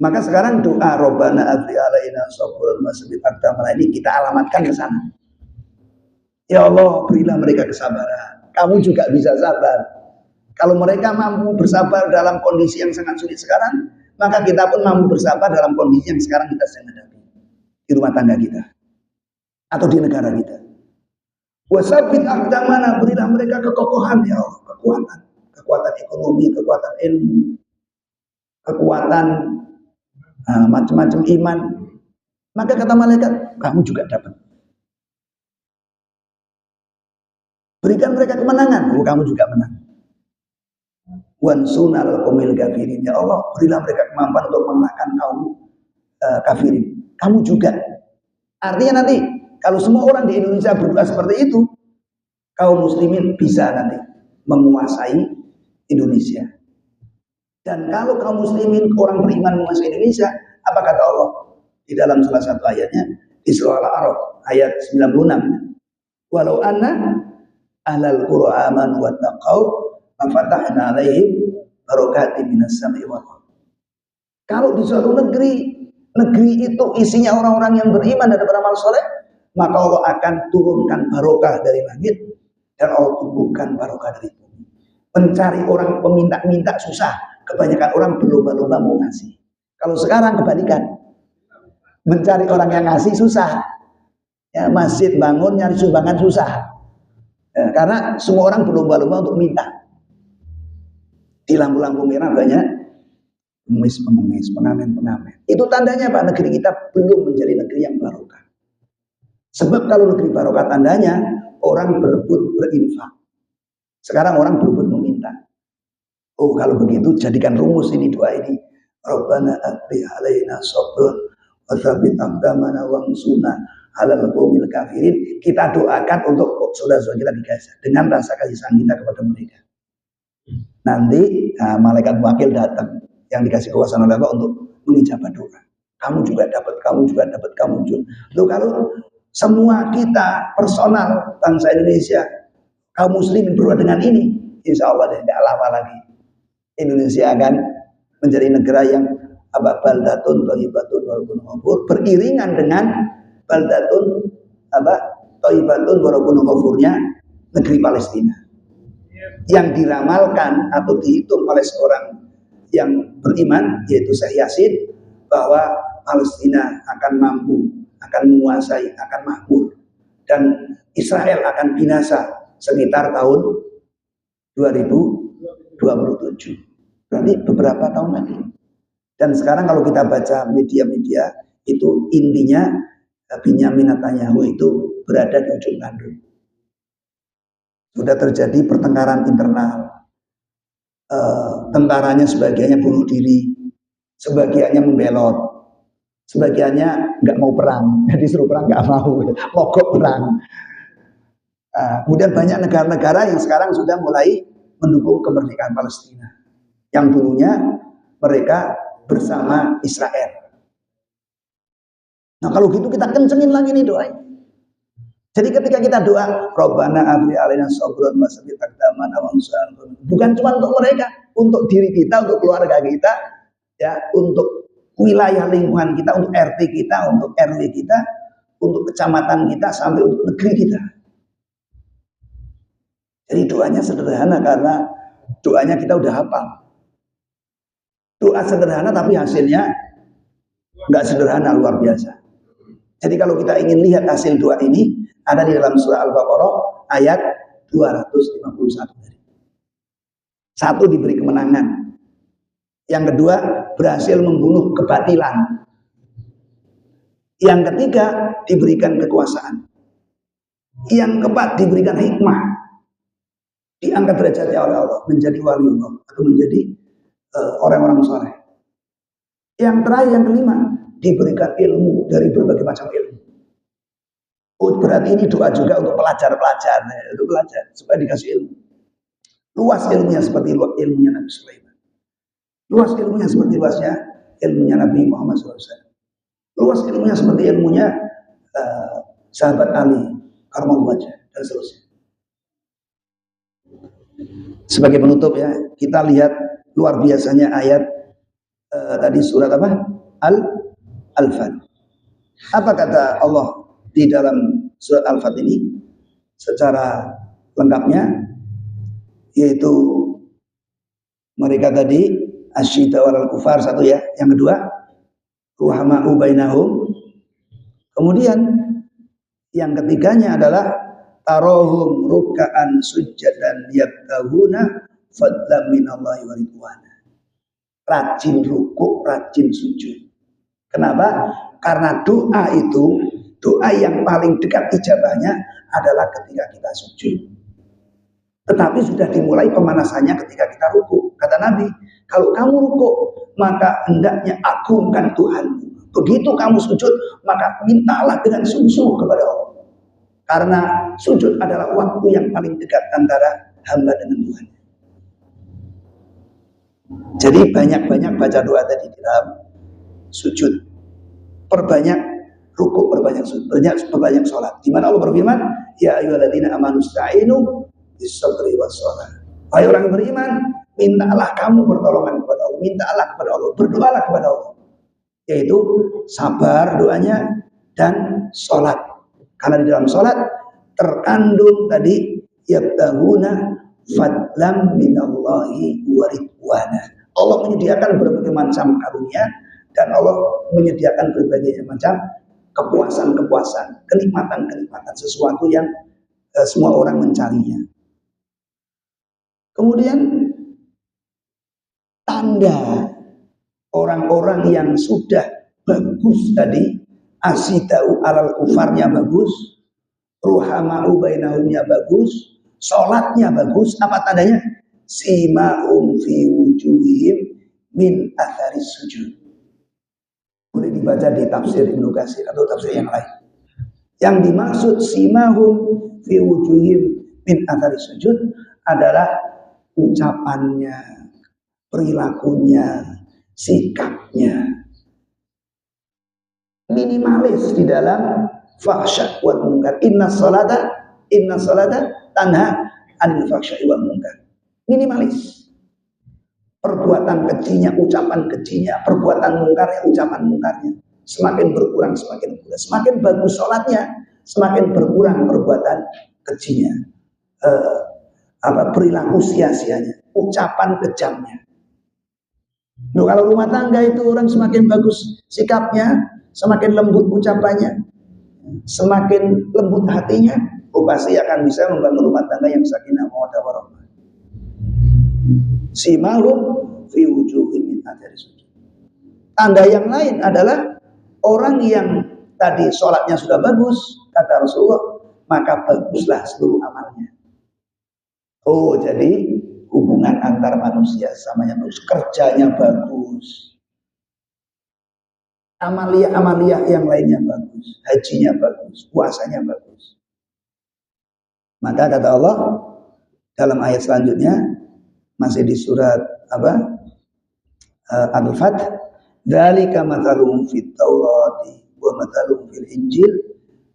Maka sekarang doa Robbana afri alaina sabran wa sabbit aqdamana ini kita alamatkan ke sana. Ya Allah, berilah mereka kesabaran. Kamu juga bisa sabar. Kalau mereka mampu bersabar dalam kondisi yang sangat sulit sekarang, maka kita pun mampu bersabar dalam kondisi yang sekarang kita sedang hadapi di rumah tangga kita atau di negara kita. Wasabbit aqdamana, berilah mereka kekokohan ya Allah, kekuatan ekonomi, kekuatan ilmu, kekuatan macam-macam iman. Maka kata malaikat, kamu juga dapat. Berikan mereka kemenangan, kamu juga menang. Wansunal qomil kafirin, ya Allah, berilah mereka kemampuan untuk mengalahkan kaum kafirin. Kamu juga. Artinya nanti kalau semua orang di Indonesia berdoa seperti itu, kaum muslimin bisa nanti menguasai Indonesia. Dan kalau kaum muslimin orang beriman menguasai Indonesia, apa kata Allah di dalam salah satu ayatnya di surah Al-A'raf ayat 96? Walau anna ahlal qura amanu wattaqau fafatahna alaihim barakatin minas sama'i wal ardh. Kalau di suatu negeri itu isinya orang-orang yang beriman dan beramal soleh, maka Allah akan turunkan barokah dari langit dan Allah tumbuhkan barokah dari bumi. Mencari orang peminta-minta susah, kebanyakan orang berlomba-lomba mau ngasih. Kalau sekarang kebalikan, mencari orang yang ngasih susah. Ya, masjid bangun nyari sumbangan susah. Ya, karena semua orang berlomba-lomba untuk minta. Di lampu-lampu merah banyak pengemis, pengamen. Itu tandanya Pak, negeri kita belum menjadi negeri yang barokah. Sebab kalau negeri barokah tandanya orang berebut berinfak. Sekarang orang berebut meminta. Oh, kalau begitu jadikan rumus ini, doa ini. Rabbana afri alaina sabran wa tsabbit aqdamana wansurna 'alal qaumil kafirin. Kita doakan untuk saudara-saudara kita di Gaza dengan rasa kasih sayang kita kepada mereka. Nanti malaikat wakil datang yang dikasih kekuasaan oleh Allah untuk mengijabah doa. Kamu juga dapat. Loh, kalau semua kita personal bangsa Indonesia, kaum muslimin berdoa dengan ini, insya Allah tidak lama lagi Indonesia akan menjadi negara yang baldatun thayyibatun walaupun ghafur, beriringan dengan baldatun thayyibatun walaupun ghafurnya negeri Palestina. Yang diramalkan atau dihitung oleh seorang yang beriman, yaitu Syekh Yasin, bahwa Palestina akan mampu, akan menguasai, akan makmur, dan Israel akan binasa sekitar tahun 2027. Berarti beberapa tahun lagi. Dan sekarang kalau kita baca media-media, itu intinya Binyamin Netanyahu itu berada di ujung tanduk. Sudah terjadi pertengkaran internal. Tentaranya sebagiannya bunuh diri, sebagiannya membelot, sebagiannya nggak mau perang, disuruh perang nggak mau, mogok perang. Kemudian banyak negara-negara yang sekarang sudah mulai mendukung kemerdekaan Palestina yang dulunya mereka bersama Israel. Nah kalau gitu kita kencengin lagi nih doa. Jadi ketika kita doa, Rabbana afri alaina sabran wa sabbit aqdamana wa ansurna, bukan cuma untuk mereka, untuk diri kita, untuk keluarga kita, ya, untuk wilayah lingkungan kita, untuk RT kita, untuk RW kita, untuk kecamatan kita, sampai untuk negeri kita. Jadi doanya sederhana karena doanya kita udah hafal. Doa sederhana tapi hasilnya nggak sederhana, luar biasa. Jadi kalau kita ingin lihat hasil doa ini, ada di dalam surah Al-Baqarah ayat 251. Satu, diberi kemenangan. Yang kedua, berhasil membunuh kebatilan. Yang ketiga, diberikan kekuasaan. Yang keempat, diberikan hikmah. Diangkat derajatnya oleh Allah menjadi waliullah atau menjadi orang-orang soleh. Yang terakhir, yang kelima, diberikan ilmu dari berbagai macam ilmu. Oh, berarti ini doa juga untuk pelajar-pelajar, untuk belajar supaya dikasih ilmu. Luas ilmunya seperti ilmunya Nabi Sulaiman. Luas ilmunya seperti luasnya ilmunya Nabi Muhammad SAW. Luas ilmunya seperti ilmunya sahabat Ali, Karmal Wajah, dan seterusnya. Sebagai penutup ya, kita lihat luar biasanya ayat tadi surat apa? Al-Fat. Apa kata Allah di dalam surat Al-Fat ini secara lengkapnya, yaitu mereka tadi asyidda walal kufar, satu ya. Yang kedua, ruhama'u bainahum. Kemudian yang ketiganya adalah tarohum ruka'an sujjadan yabtahuna fadlan minallahi wa ridwana. Rajin rukuk, rajin sujud. Kenapa? Karena doa itu, doa yang paling dekat ijabahnya adalah ketika kita sujud. Tetapi sudah dimulai pemanasannya ketika kita rukuk. Kata Nabi, kalau kamu rukuk, maka hendaknya agungkan Tuhanmu. Begitu kamu sujud, maka mintalah dengan sungguh-sungguh kepada Allah. Karena sujud adalah waktu yang paling dekat antara hamba dengan Tuhan. Jadi banyak-banyak baca doa tadi di dalam sujud. Perbanyak rukuk, perbanyak sujud, perbanyak sholat. Di mana Allah berfirman, ya ayyuhalladzina amanu sta'inu bis-sabri was-shalah. Wahai orang beriman, mintalah kamu pertolongan kepada Allah, mintalah kepada Allah, berdoalah kepada Allah. Yaitu sabar doanya dan sholat. Karena di dalam sholat terkandung tadi yabtahuna fadlam minallahi wa ridwana. Allah menyediakan berbagai macam karunia dan Allah menyediakan berbagai macam kepuasan-kepuasan, kenikmatan-kenikmatan, sesuatu yang semua orang mencarinya. Kemudian tanda orang-orang yang sudah bagus tadi, asidau alal kufarnya bagus, ruhama'u bainahumnya bagus, sholatnya bagus. Apa tandanya? Sima'um fi wujuhihim min atharis sujud. Boleh dibaca di tafsir Ibnu Katsir atau tafsir yang lain. Yang dimaksud simahum fi wujuhihim min atharis sujud adalah ucapannya, perilakunya, sikapnya. Minimalis di dalam fahsya wal munkar. Inna salata tanha anil fahsya wal munkar. Minimalis. Perbuatan kejinya, ucapan kejinya, perbuatan mungkarnya, ucapan mungkarnya semakin berkurang, semakin berkurang. Semakin bagus sholatnya, semakin berkurang perbuatan kejinya, perilaku sia-sianya, ucapan kejamnya. Nah, kalau rumah tangga itu orang semakin bagus sikapnya, semakin lembut ucapannya, semakin lembut hatinya, pasti akan bisa membangun rumah tangga yang sakinah mawaddah warahmah. Simahum fi wujuhihim min athari sujud. Tanda yang lain adalah orang yang tadi sholatnya sudah bagus, kata Rasulullah, maka baguslah seluruh amalnya. Oh, jadi hubungan antar manusia samanya bagus, kerjanya bagus, amalia yang lainnya bagus, hajinya bagus, puasanya bagus. Maka kata Allah dalam ayat selanjutnya, masih di surat apa? Al-Fath. Dzalika mathaluhum fit Taurati wa mathaluhum fil Injil.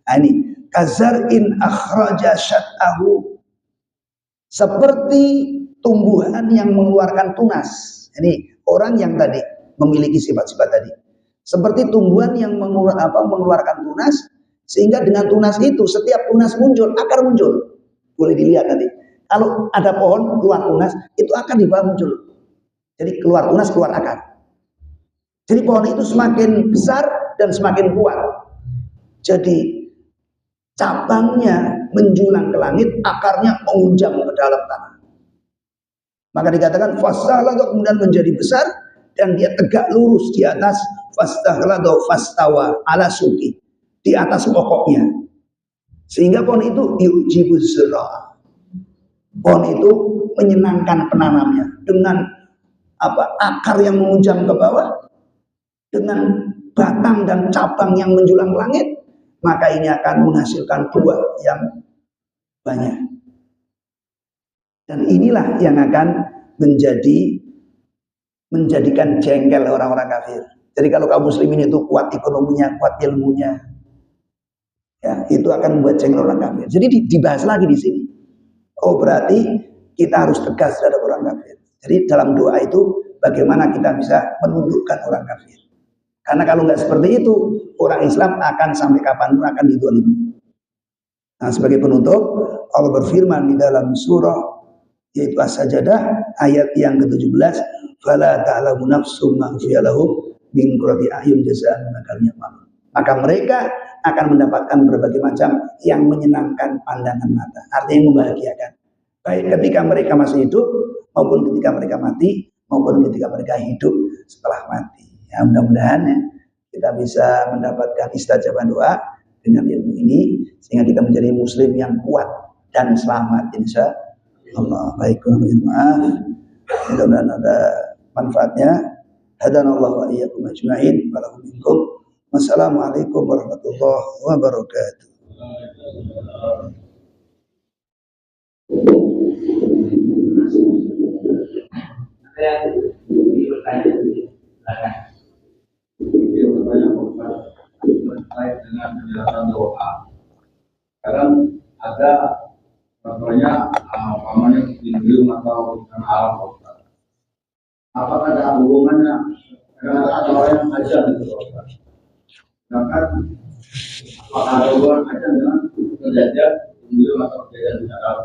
Ini kazar'in akhraja syat'ahu, seperti tumbuhan yang mengeluarkan tunas. Ini orang yang tadi memiliki sifat-sifat tadi. Seperti tumbuhan yang mengeluarkan tunas, sehingga dengan tunas itu setiap tunas muncul, akar muncul. Boleh dilihat tadi. Kalau ada pohon keluar tunas, itu akar di bawah muncul. Jadi keluar tunas, keluar akar. Jadi pohon itu semakin besar dan semakin kuat. Jadi cabangnya menjulang ke langit, akarnya mengunjam ke dalam tanah. Maka dikatakan fasahladha, kemudian menjadi besar dan dia tegak lurus di atas fasahladha fastawa ala suki, di atas pokoknya. Sehingga pohon itu yujibu zira. Pohon itu menyenangkan penanamnya dengan akar yang mengunjam ke bawah, dengan batang dan cabang yang menjulang ke langit, maka ini akan menghasilkan buah yang banyak. Dan inilah yang akan menjadikan jengkel orang-orang kafir. Jadi kalau kaum muslimin itu kuat ekonominya, kuat ilmunya, ya, itu akan membuat jengkel orang kafir. Jadi dibahas lagi di sini. Oh, berarti kita harus tegas terhadap orang kafir. Jadi dalam doa itu bagaimana kita bisa menundukkan orang kafir. Karena kalau nggak seperti itu, orang Islam akan sampai kapanpun akan dizalimi. Nah, sebagai penutup, Allah berfirman di dalam surah yaitu As-Sajdah ayat yang ke-17, "Fala ta'lamu nafsum ma ukhfiya lahum min qurrati a'yun jazaa'an bima kanu ya'malun." Maka mereka akan mendapatkan berbagai macam yang menyenangkan pandangan mata, artinya yang membahagiakan. Baik ketika mereka masih hidup maupun ketika mereka mati maupun ketika mereka hidup setelah mati. Ya, mudah-mudahan ya, kita bisa mendapatkan istajabah doa dengan ilmu ini sehingga kita menjadi muslim yang kuat dan selamat insya Allah. Baik, maaf. Mudah-mudahan ada manfaatnya. Hadanallahu wa iyyakum ajma'in. Wassalamualaikum warahmatullahi wabarakatuh. Terkait dengan penjelasan doa. Sekarang ada contohnya umpamanya Hindu atau alam. Apakah ada hubungannya dengan orang yang ajar gitu? Sedangkan apakah ada hubungan ajar dengan kejadian Hindu atau kejadian alam?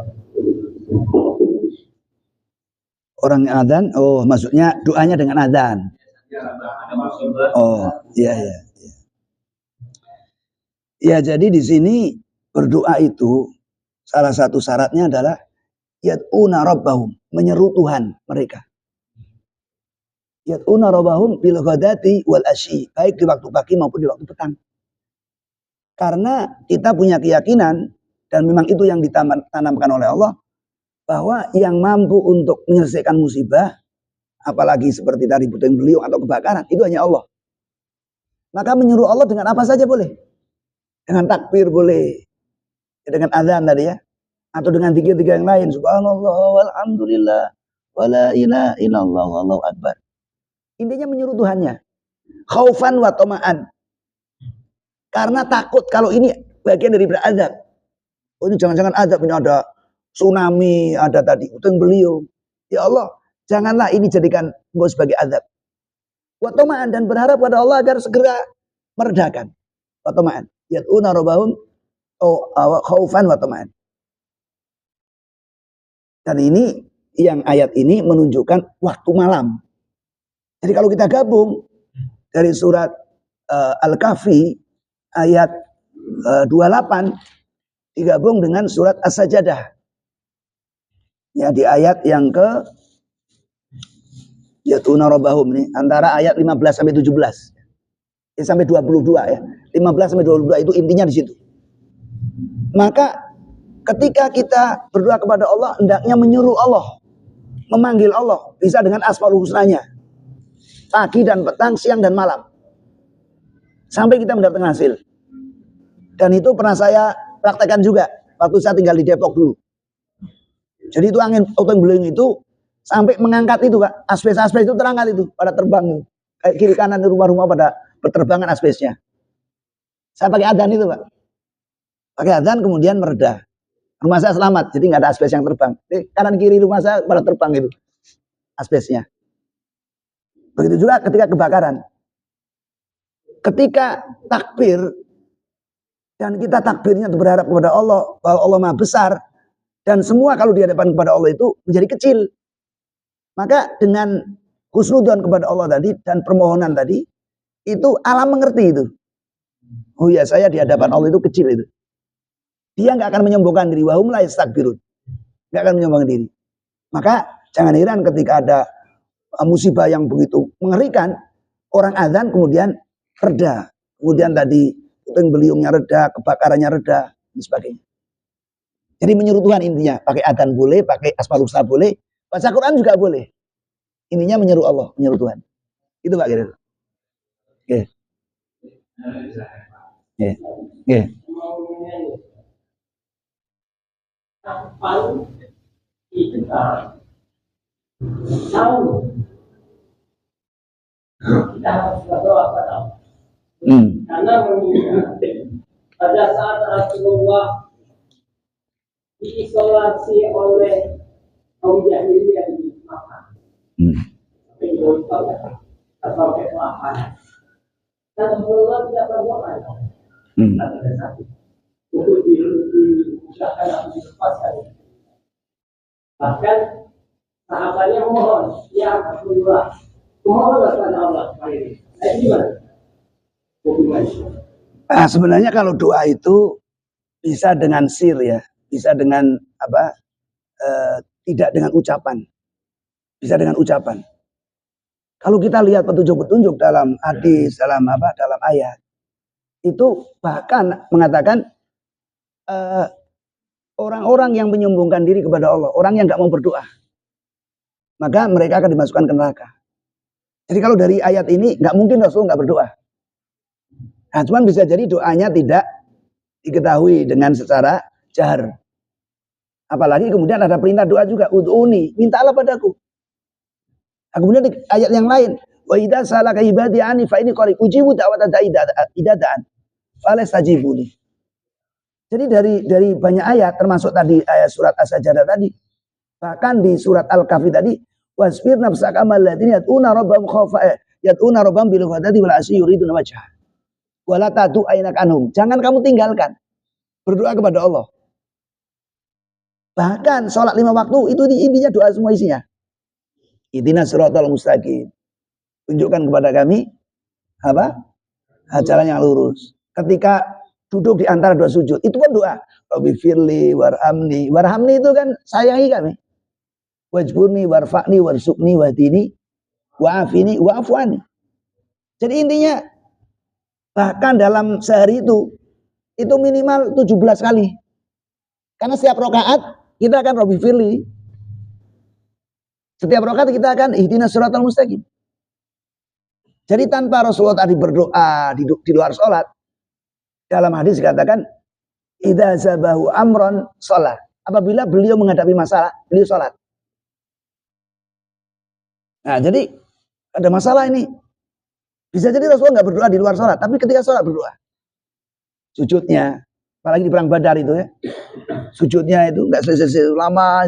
Orang adzan, oh maksudnya doanya dengan adzan. Ya, ada maksudnya. Oh, iya. Ya, jadi di sini berdoa itu salah satu syaratnya adalah yad'una rabbahum, menyeru Tuhan mereka. Yad'una rabbahum bil ghadati wal asyi, baik di waktu pagi maupun di waktu petang. Karena kita punya keyakinan dan memang itu yang ditanamkan oleh Allah bahwa yang mampu untuk menyelesaikan musibah, apalagi seperti tadi puting beliung atau kebakaran, itu hanya Allah. Maka menyuruh Allah dengan apa saja boleh. Dengan takbir boleh, dengan azan tadi ya, atau dengan zikir-zikir yang lain, subhanallah walhamdulillah wala ilaha illallah wallahu akbar. Intinya menyuruh Tuhannya, khaufan wa tama'an, karena takut kalau ini bagian dari berazab. Oh, ini jangan-jangan azab, ini ada tsunami, ada tadi puting beliung. Ya Allah, janganlah ini jadikan engkau sebagai azab. Wa tama'an, dan berharap pada Allah agar segera meredakan. Wa tama'an, yad'una rabbahum khaufan wa tama'an. Dan ini yang ayat ini menunjukkan waktu malam. Jadi kalau kita gabung dari surat Al-Kahfi ayat 28 digabung dengan surat As-Sajdah. Ya, di ayat yang ke yad'una rabbahum ini antara ayat 15 sampai 17. Sampai 22 ya. 15 sampai 22 itu intinya di situ. Maka ketika kita berdoa kepada Allah, hendaknya menyuruh Allah, memanggil Allah, bisa dengan asmaul husnanya. Pagi dan petang, siang dan malam. Sampai kita mendapatkan hasil. Dan itu pernah saya praktekkan juga waktu saya tinggal di Depok dulu. Jadi itu angin puting beliung itu sampai mengangkat itu Pak, asbes itu terangkat itu, pada terbang itu. Kayak kiri kanan rumah-rumah pada berterbangan asbesnya. Saya pakai adzan itu Pak. Pakai adzan kemudian mereda. Rumah saya selamat, jadi nggak ada asbes yang terbang. Kanan kiri rumah saya pada terbang itu asbesnya. Begitu juga ketika kebakaran. Ketika takbir dan kita takbirnya berharap kepada Allah bahwa Allah Maha Besar dan semua kalau di hadapan kepada Allah itu menjadi kecil. Maka dengan husnudzon kepada Allah tadi dan permohonan tadi itu alam mengerti itu. Oh ya, saya di hadapan Allah itu kecil itu. Dia nggak akan menyombongkan diri. Wahum la yastakbirun. Nggak akan menyombongkan diri. Maka jangan heran ketika ada musibah yang begitu mengerikan, orang azan kemudian reda. Kemudian tadi puting beliungnya reda, kebakarannya reda, dan sebagainya. Jadi menyuruh Tuhan intinya. Pakai azan boleh, pakai Asmaul Husna boleh, baca Quran juga boleh. Ininya menyuruh Allah, menyuruh Tuhan. Itu Pak kira. Oke. Oke. Oke. Kapan kita tahu kita harus berdoa pada Allah. Karena mengingat pada saat Rasulullah diisolasi oleh kaum jahiliyah di Makkah, sampai kelaparan, dan Rasulullah tidak berdoa. Ada satu untuk diusahakan atau dilepaskan. Bahkan sahabatnya mohon, ya Rasulullah, mohonlah kepada Allah supaya ini. Nah, gimana? Nah, sebenarnya kalau doa itu bisa dengan sir ya, bisa dengan apa? Tidak dengan ucapan, bisa dengan ucapan. Kalau kita lihat petunjuk-petunjuk dalam hadis, dalam ayat, itu bahkan mengatakan orang-orang yang menyombongkan diri kepada Allah, orang yang nggak mau berdoa, maka mereka akan dimasukkan ke neraka. Jadi kalau dari ayat ini nggak mungkin Rasul nggak berdoa. Nah, cuman bisa jadi doanya tidak diketahui dengan secara jahar. Apalagi kemudian ada perintah doa juga, ud'uni, mintalah padaku. Nah, kemudian di ayat yang lain, wa idza salaka ibadi anni fa inni qarib ujibu da'wata da'i idadaan falastajibuni. Jadi dari banyak ayat termasuk tadi ayat surat As-Sajdah tadi, bahkan di surat Al-Kahfi tadi, wasbir nafsaka mal ladzina yad'una rabbahum bil ghadati wal asyi yuriduna wajha. Wala tadu ainak anhum. Jangan kamu tinggalkan berdoa kepada Allah. Bahkan sholat 5 waktu itu intinya doa semua isinya. Ihdinas siratal mustaqim. Tunjukkan kepada kami jalan yang lurus. Ketika duduk di antara dua sujud, itu pun doa. Rabbi firli warhamni. Warhamni itu kan sayangi kami. Wajburni warfa'ni warsukni wahdini wa'afini wa'afuani. Jadi intinya bahkan dalam sehari itu minimal 17 kali. Karena setiap rakaat kita akan Rabbi firli. Setiap rakaat kita akan ihdinas siratal mustaqim. Jadi tanpa Rasulullah tadi berdoa di luar sholat, dalam hadis dikatakan idza zabahu amron sholat. Apabila beliau menghadapi masalah, beliau sholat. Nah, jadi ada masalah ini. Bisa jadi Rasulullah nggak berdoa di luar sholat, tapi ketika sholat berdoa. Sujudnya, apalagi di perang Badar itu ya, sujudnya itu nggak selesai lama.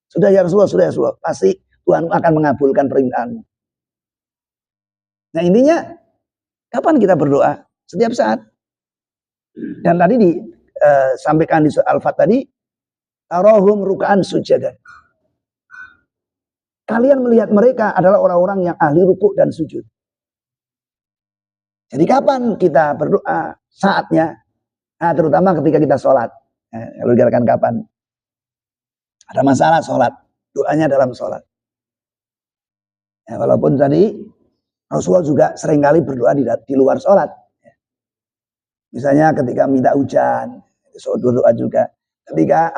Sudah ya Rasulullah, pasti Tuhan akan mengabulkan permintaanmu. Nah intinya, kapan kita berdoa? Setiap saat. Dan tadi disampaikan di surat Al-Fat tadi, tarahum ruk'an sujadan. Kalian melihat mereka adalah orang-orang yang ahli rukuk dan sujud. Jadi kapan kita berdoa? Saatnya. Nah, terutama ketika kita sholat. Nah, kalau dikatakan kapan? Ada masalah sholat. Doanya dalam sholat. Ya, walaupun tadi Rasulullah juga seringkali berdoa di luar sholat. Misalnya ketika minta hujan, berdoa juga. Ketika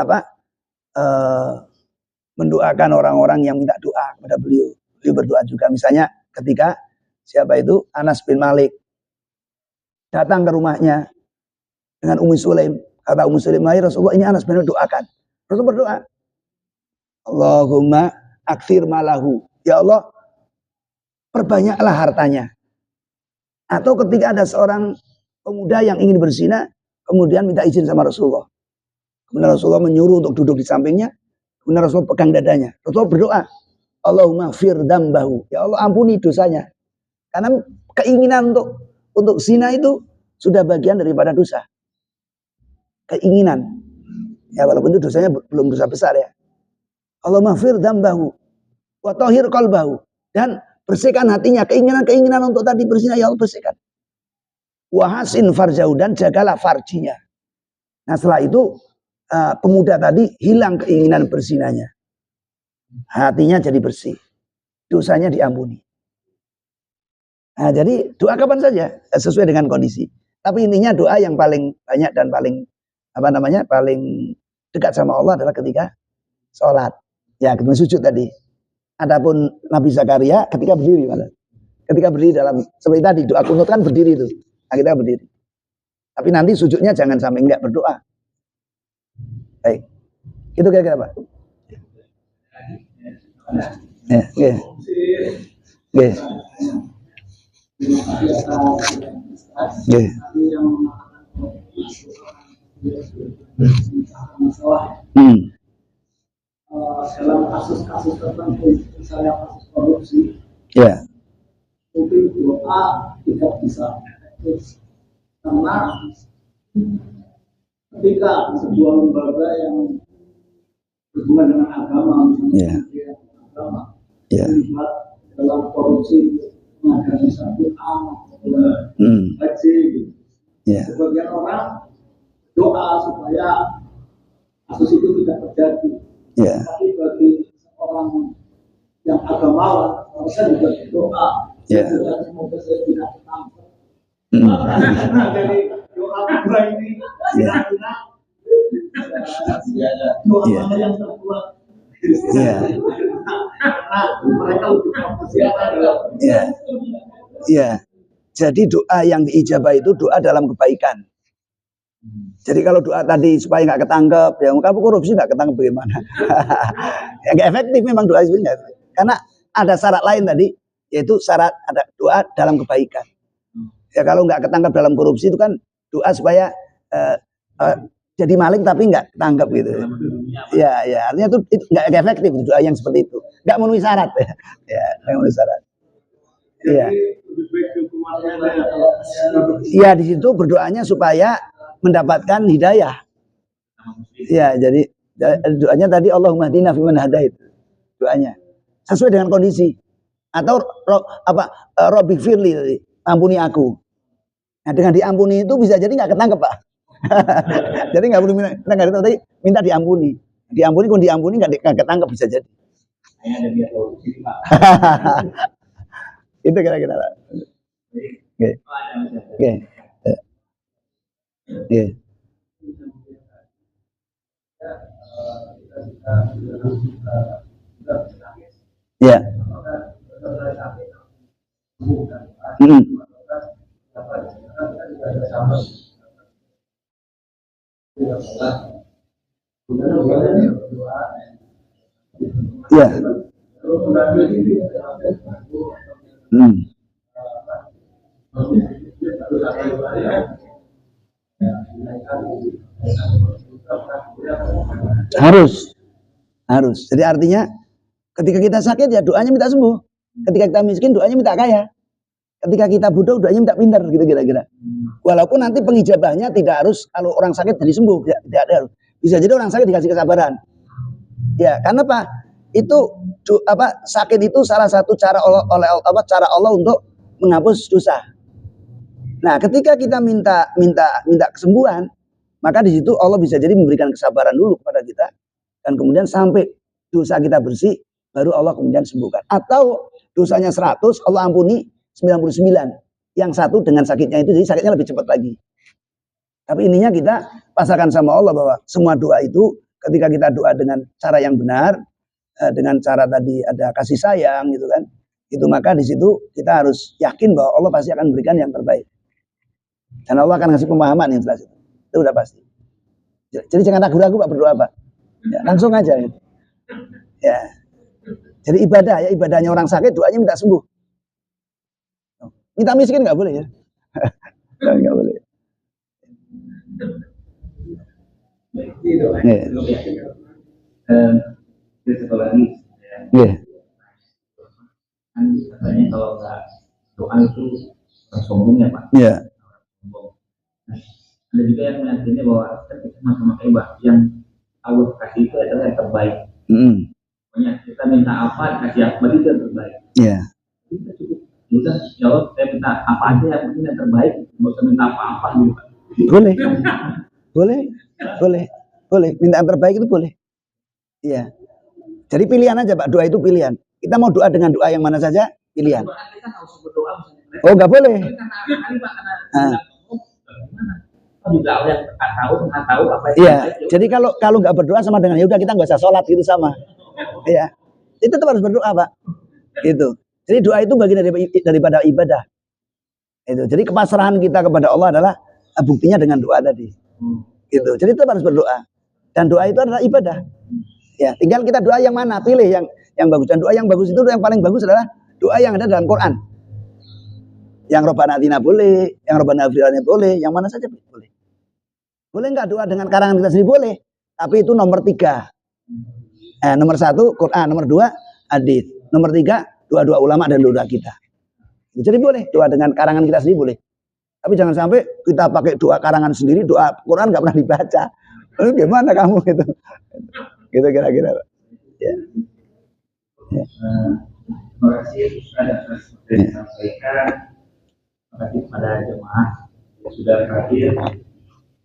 mendoakan orang-orang yang minta doa kepada beliau berdoa juga. Misalnya ketika siapa itu Anas bin Malik datang ke rumahnya dengan Ummu Sulaim. Kata Ummu Sulaim, Rasulullah ini Anas bin Malik doakan. Rasul berdoa, Allahumma aktsir malahu. Ya Allah, perbanyaklah hartanya. Atau ketika ada seorang pemuda yang ingin berzina, kemudian minta izin sama Rasulullah. Kemudian Rasulullah menyuruh untuk duduk di sampingnya. Kemudian Rasulullah pegang dadanya. Rasulullah berdoa, Allahumma fir dambahu. Ya Allah, ampuni dosanya. Karena keinginan untuk zina itu sudah bagian daripada dosa. Keinginan. Ya walaupun itu dosanya belum dosa besar ya. Allahumma fir dambahu wa tahhir qalbahu, dan bersihkan hatinya, keinginan-keinginan untuk tadi berzina, ya Allah bersihkan. Wa hasin farjahu, dan jagalah farjinya. Nah setelah itu pemuda tadi hilang keinginan berzinanya. Hatinya jadi bersih. Dosanya diampuni. Nah jadi doa kapan saja sesuai dengan kondisi. Tapi intinya doa yang paling banyak dan paling paling dekat sama Allah adalah ketika sholat. Ya, ketika sujud tadi. Adapun Nabi Zakaria ketika berdiri malah. Ketika berdiri dalam seperti tadi doa kunut kan berdiri itu. Nah, kita berdiri. Tapi nanti sujudnya jangan sampai enggak berdoa. Baik. Itu kira-kira Pak. Ya, oke. Oke. Oke. Dalam kasus-kasus tertentu, misalnya kasus korupsi, ya, mungkin doa tidak bisa efektif karena ketika sebuah lembaga yang berhubungan dengan agama, misalnya agama, terlibat dalam korupsi, mengadakan satu haji, sebagian orang doa supaya kasus itu tidak terjadi. Tapi bagi orang yang agamawan, harusnya juga berdoa. Semoga saya tidak ketangkep. Jadi doa kedua ini kira-kira doa yang terbuat. Karena mereka lebih profesional. Jadi doa yang diijabah itu doa dalam kebaikan. Jadi kalau doa tadi supaya nggak ketangkep, ya kamu korupsi nggak ketangkep bagaimana? Ya nggak efektif memang doa itu nggak. Karena ada syarat lain tadi, yaitu syarat ada doa dalam kebaikan. Ya kalau nggak ketangkep dalam korupsi itu kan doa supaya jadi maling tapi nggak ketangkep gitu. Ya artinya itu nggak efektif doa yang seperti itu. Nggak memenuhi syarat ya, nggak memenuhi syarat. Iya di situ berdoanya supaya mendapatkan hidayah. Ya, jadi doanya tadi Allahumma hdina fiman hadait. Doanya sesuai dengan kondisi. Atau Rabbi firli tadi, ampuni aku. Nah, dengan diampuni itu bisa jadi nggak ketangkep, Pak. Jadi nggak perlu minta diampuni. Diampuni kalau diampuni nggak ketangkep bisa jadi. Itu kira-kira, Pak. Oke. Ya. Ya. Ya. Harus. Jadi artinya ketika kita sakit ya doanya minta sembuh. Ketika kita miskin doanya minta kaya. Ketika kita butuh doanya minta pintar gitu kira-kira. Walaupun nanti pengijabahnya tidak harus kalau orang sakit jadi sembuh, tidak ada. Bisa jadi orang sakit dikasih kesabaran. Ya, karena apa? Itu sakit itu salah satu cara cara Allah untuk menghapus dosa. Nah, ketika kita minta kesembuhan, maka di situ Allah bisa jadi memberikan kesabaran dulu kepada kita dan kemudian sampai dosa kita bersih baru Allah kemudian sembuhkan. Atau dosanya 100 Allah ampuni 99. Yang satu dengan sakitnya itu jadi sakitnya lebih cepat lagi. Tapi ininya kita pasrahkan sama Allah bahwa semua doa itu ketika kita doa dengan cara yang benar, dengan cara tadi ada kasih sayang gitu kan. Itu maka di situ kita harus yakin bahwa Allah pasti akan memberikan yang terbaik. Dan Allah akan ngasih pemahaman yang jelas itu. Itu udah pasti. Jadi jangan ragu-ragu Pak berdoa Pak. Ya, langsung aja gitu. Ya. Jadi ibadah ya, ibadahnya orang sakit, doanya minta sembuh. Minta miskin nggak boleh ya? Nggak boleh. Itu satu lagi. Iya. Kan katanya kalau nggak doa itu sombong ya Pak. Iya. Nah, ada juga yang meyakini bahwa ketika sama Ka'bah yang Allah kasih itu adalah yang terbaik. Pokoknya kita minta apa kasih apa itu yang terbaik. Iya. Kita cukup. Kita jawab saya minta apa aja yang penting yang terbaik. Nggak usah minta apa-apa gitu Pak. Boleh. Boleh. Boleh. Boleh. Minta yang terbaik itu boleh. Iya. Jadi pilihan aja Pak, doa itu pilihan. Kita mau doa dengan doa yang mana saja, pilihan. Kita harus berdoa misalnya. Oh nggak boleh. Juga yang nggak tahu apa itu. Iya. Jadi kalau nggak berdoa sama dengan ya udah kita nggak usah sholat gitu sama. Iya. Itu tetap harus berdoa Pak. Gitu. Jadi doa itu bagian daripada ibadah. Itu. Jadi kepasrahan kita kepada Allah adalah buktinya dengan doa tadi. Gitu. Jadi tetap harus berdoa. Dan doa itu adalah ibadah. Ya, tinggal kita doa yang mana, pilih yang bagus. Dan doa yang bagus itu yang paling bagus adalah doa yang ada dalam Quran. Yang Rabbana atina boleh, yang Rabbana ighfir lana boleh, yang mana saja boleh. Boleh nggak doa dengan karangan kita sendiri boleh, tapi itu nomor 3. Nomor 1 Quran, nomor 2 hadis, nomor 3 doa-doa ulama dan doa kita. Jadi boleh doa dengan karangan kita sendiri boleh. Tapi jangan sampai kita pakai doa karangan sendiri, doa Quran nggak pernah dibaca. Gimana kamu gitu? Gitu kira-kira. Ya. Terima kasih ada seperti disampaikan. Terima kasih kepada jemaah yang sudah hadir.